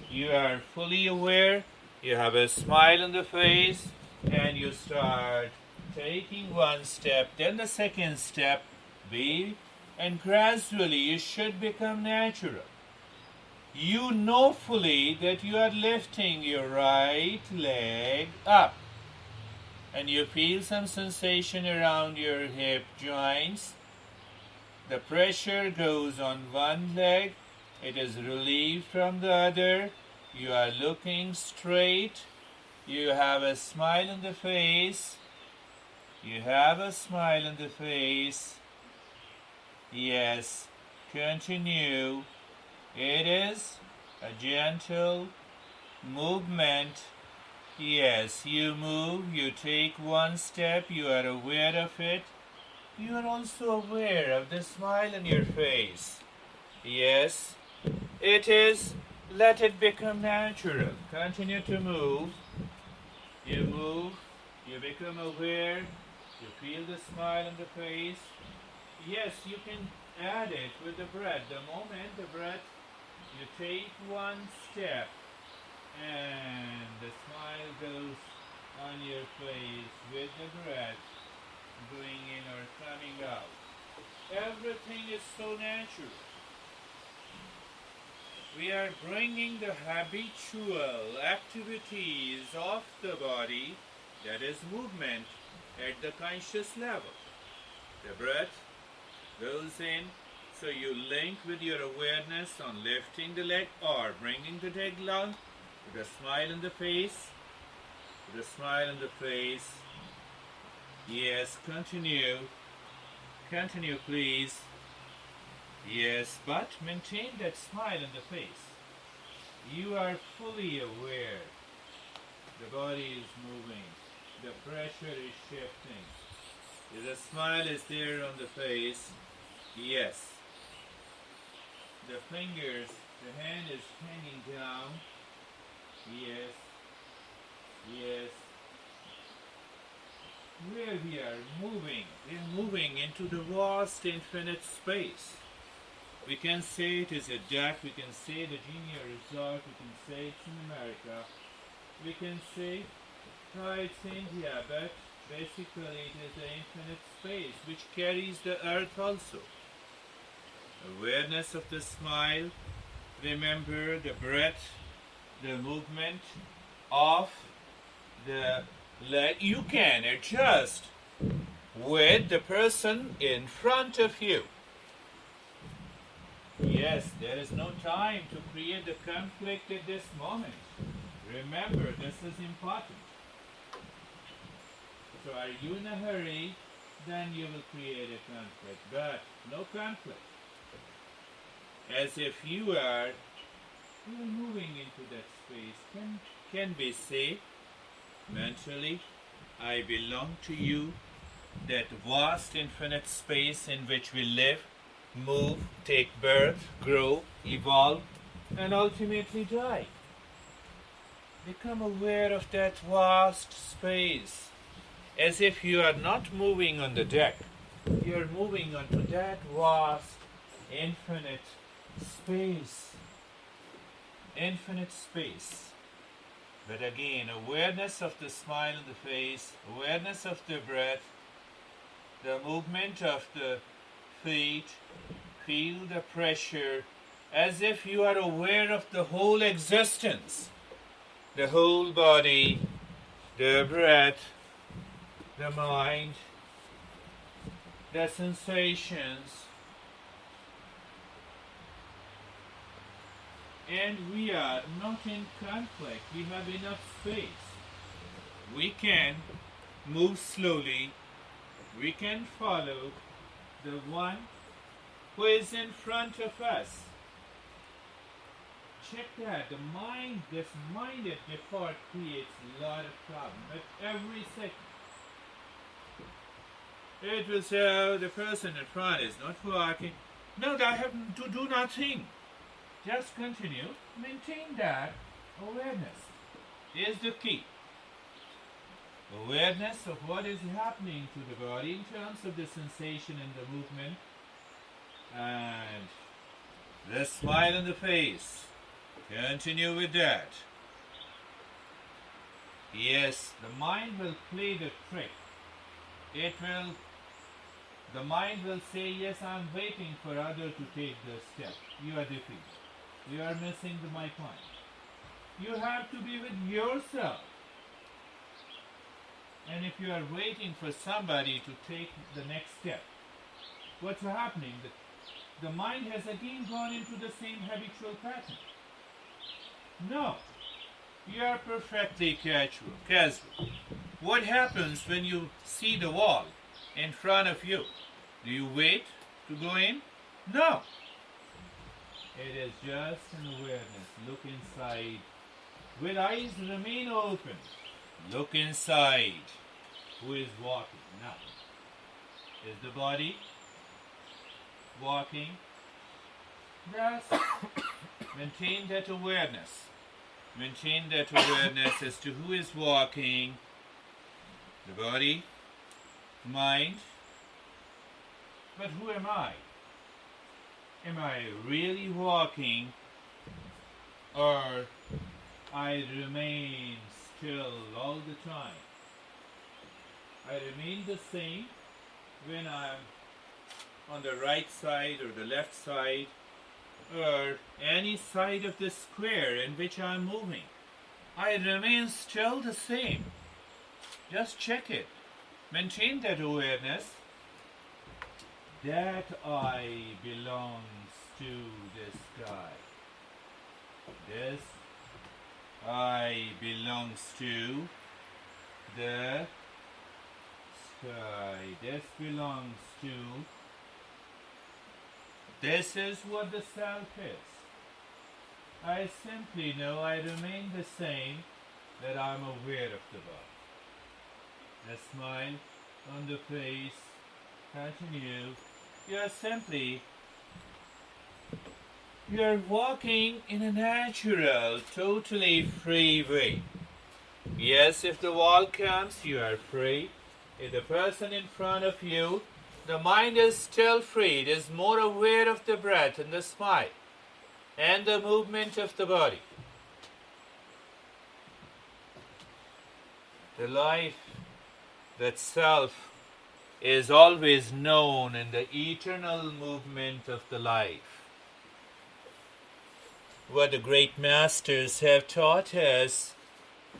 you are fully aware. You have a smile on the face, and you start taking one step, then the second step, and gradually you should become natural. You know fully that you are lifting your right leg up, and you feel some sensation around your hip joints. The pressure goes on one leg, it is relieved from the other. You are looking straight. You have a smile on the face. You have a smile on the face. Yes. Continue. It is a gentle movement. Yes, you move, you take one step, you are aware of it. You are also aware of the smile on your face. Yes, it is. Let it become natural. Continue to move. You move, you become aware, you feel the smile on the face. Yes, you can add it with the breath. The moment the breath, you take one step and the smile goes on your face with the breath going in or coming out. Everything is so natural. We are bringing the habitual activities of the body, that is movement, at the conscious level. The breath goes in, so you link with your awareness on lifting the leg or bringing the leg down, with a smile on the face, with a smile on the face. Yes, continue. Continue, please. Yes, but maintain that smile on the face. You are fully aware. The body is moving. The pressure is shifting. The smile is there on the face. Yes. The fingers, the hand is hanging down. Yes. Yes. Where we are moving into the vast infinite space. We can say it is a duck, we can say the Genie Resort, we can say it's in America, we can say, it's India, but basically it is the infinite space which carries the earth also. Awareness of the smile, remember the breath, the movement of the leg. You can adjust with the person in front of you. Yes, there is no time to create the conflict at this moment. Remember, this is important. So are you in a hurry? Then you will create a conflict. But no conflict. As if you are moving into that space. Can we say mentally, I belong to you, that vast infinite space in which we live, move, take birth, grow, evolve, and ultimately die. Become aware of that vast space, as if you are not moving on the deck. You are moving onto that vast, infinite space. Infinite space. But again, awareness of the smile on the face, awareness of the breath, the movement of the feet, feel the pressure, as if you are aware of the whole existence, the whole body, the breath, the mind, the sensations. And we are not in conflict. We have enough space. We can move slowly. We can follow the one who is in front of us. Check that. This mind at default creates a lot of problems. But every second, it will say, oh, the person in front is not walking. No, I have to do nothing. Just continue. Maintain that awareness is the key. Awareness of what is happening to the body in terms of the sensation and the movement. And the smile on the face. Continue with that. Yes, the mind will play the trick. The mind will say, yes, I'm waiting for others to take the step. You are defeated. You are missing my point. You have to be with yourself. And if you are waiting for somebody to take the next step, what's happening? The mind has again gone into the same habitual pattern. No, you are perfectly casual. What happens when you see the wall in front of you? Do you wait to go in? No. It is just an awareness. Look inside. With eyes remain open. Look inside. Who is walking now? Is the body walking? Yes. Maintain that awareness. Maintain that awareness as to who is walking. The body, mind. But who am I? Am I really walking, or I remain still all the time? I remain the same when I'm on the right side or the left side or any side of the square in which I'm moving. I remain still the same. Just check it. Maintain that awareness that I belongs to this sky. This I belongs to the sky. This belongs to. This is what the self is. I simply know I remain the same, that I'm aware of the body. The smile on the face, continue. You're walking in a natural, totally free way. Yes, if the wall comes, you are free. If the person in front of you, the mind is still free. It is more aware of the breath and the smile and the movement of the body. The life, that self, is always known in the eternal movement of the life. What the great masters have taught us,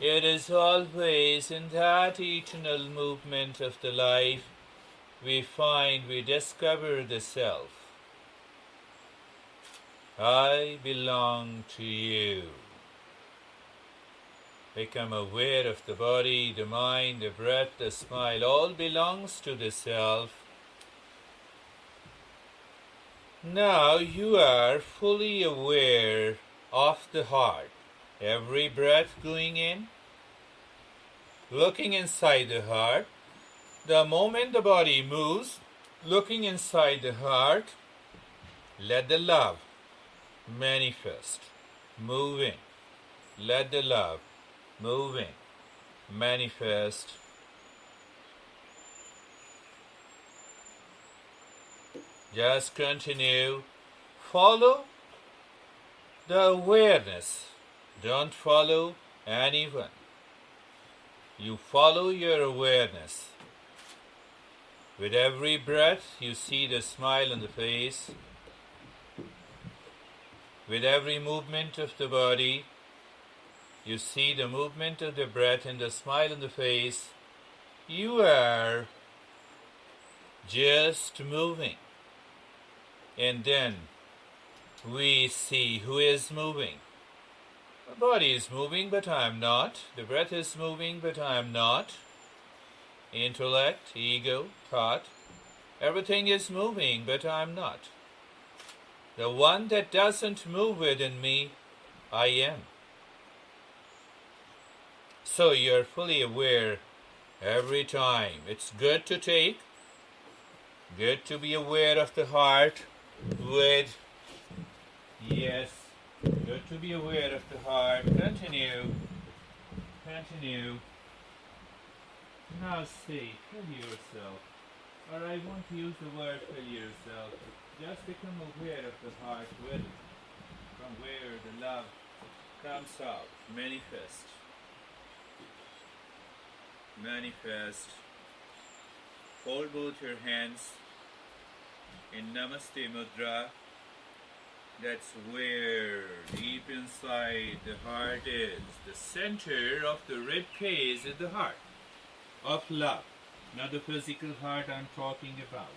it is always in that eternal movement of the life we discover the self. I belong to you. Become aware of the body, the mind, the breath, the smile. All belongs to the self. Now you are fully aware of the heart. Every breath going in, looking inside the heart. The moment the body moves, looking inside the heart, let the love manifest, moving. Let the love moving, manifest. Just continue. Follow the awareness. Don't follow anyone. You follow your awareness. With every breath, you see the smile on the face. With every movement of the body, you see the movement of the breath and the smile on the face. You are just moving. And then we see who is moving. The body is moving, but I am not. The breath is moving, but I am not. Intellect, ego, thought, everything is moving, but I am not. The one that doesn't move within me, I am. So you're fully aware every time. It's good to take, good to be aware of the heart with, yes, good to be aware of the heart. Continue. Now say, fill yourself. Or I won't use the word fill yourself. Just become aware of the heart with it. From where the love comes out. Manifest. Manifest. Hold both your hands in Namaste Mudra. That's where deep inside the heart is. The center of the rib cage is the heart of love. Not the physical heart I'm talking about.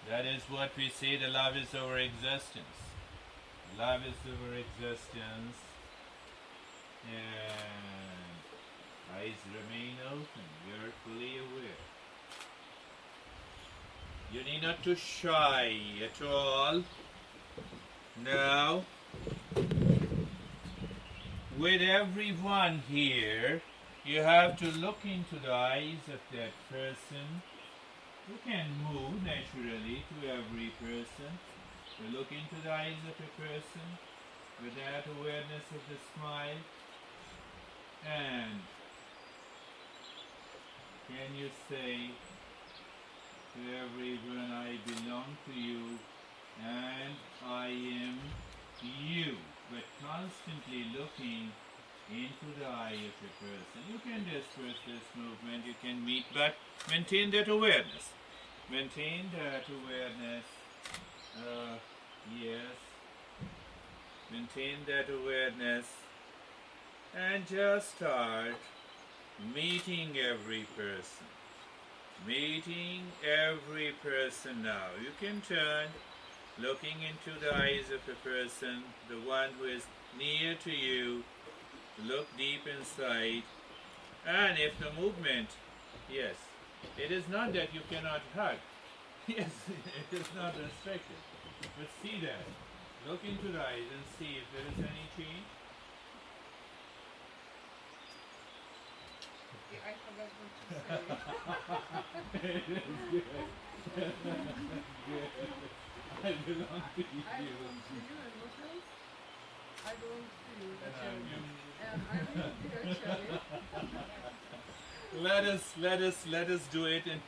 That is what we say, the love is our existence. Love is our existence. And eyes remain open. We are fully aware. You need not to shy at all. Now, with everyone here, you have to look into the eyes of that person. You can move naturally to every person. You look into the eyes of a person with that awareness of the smile. And can you say to everyone, I belong to you and I am you, but constantly looking into the eye of a person. You can disperse this movement, you can meet, but maintain that awareness. Maintain that awareness. Yes. Maintain that awareness and just start meeting every person. Meeting every person now. You can turn, looking into the eyes of a person, the one who is near to you. Look deep inside. And if the movement, yes, it is not that you cannot hug. Yes, it is not restricted. But see that. Look into the eyes and see if there is any change. I forgot what to say. It is good. Good. I belong to you. I belong to you and what else? I belong to you. And I'm you. And I belong to you actually. Let us do it and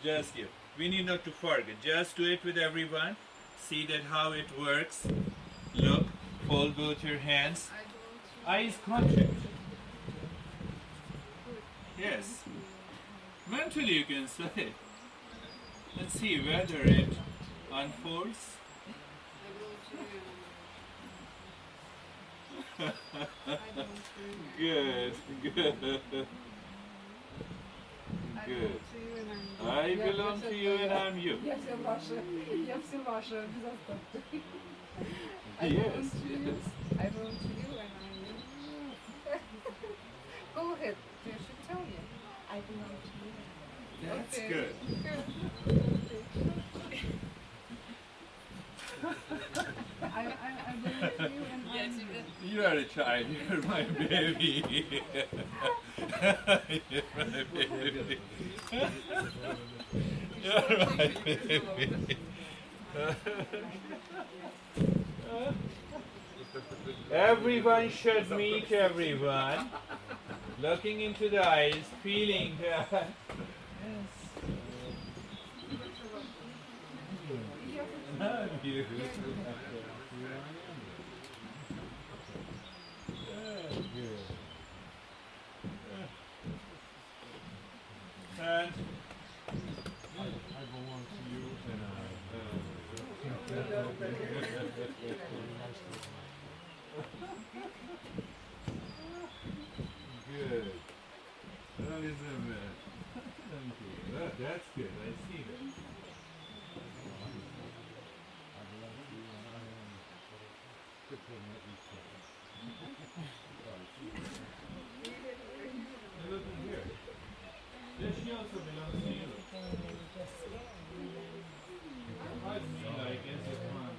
just you. We need not to forget. Just do it with everyone. See that how it works. Look, fold both your hands. I belong to you. Eyes contact. Yes. Mentally you can say it. Let's see whether it unfolds. I belong to you. I belong to you. Good, good. I Good. belong to you and I'm you. I belong to you and I'm you. Я все ваше. Я все ваше. Без остатка. I Yes, belong to you. yes. I belong to you and I'm you. Go ahead. You should tell me. I belong to you. That's Okay. good. I belong to you and I'm you. You are a child. You're my baby. You're my baby. You're my baby. Everyone should meet everyone. Looking into the eyes, feeling that. Yes. And I belong to you and good. That is a man. Thank you. That's good. I see that. I belong to you and I am good for each other. Now look in here. Does she also belongs to you? Hug me like as if I'm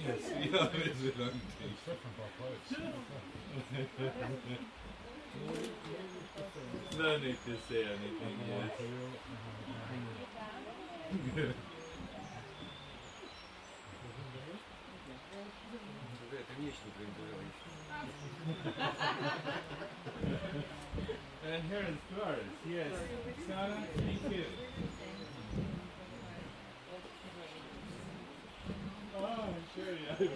Yes, we always belong to you. Except for Papa, No need to say anything, yes. Good. And here is Doris, yes. Sarah, thank you. Oh, sure, yeah.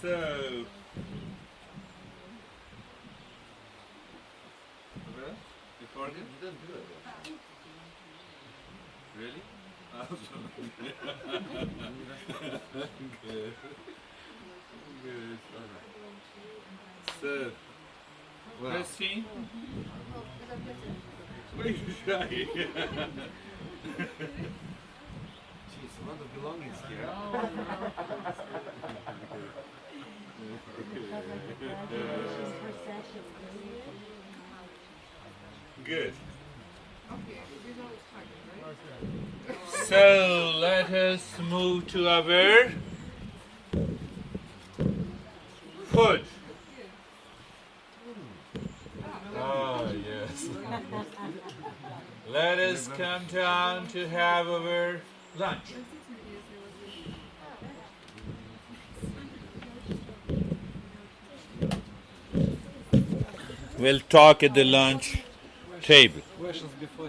So, well, you forget? You don't do it. Really? Good. Good. So, Christine? What are you trying? She's a lot of belongings here. Congratulations for session. Good. Okay, these are starting, right? So let us move to our food. Oh, yes. Let us come down to have our lunch. We'll talk at the lunch table. Questions before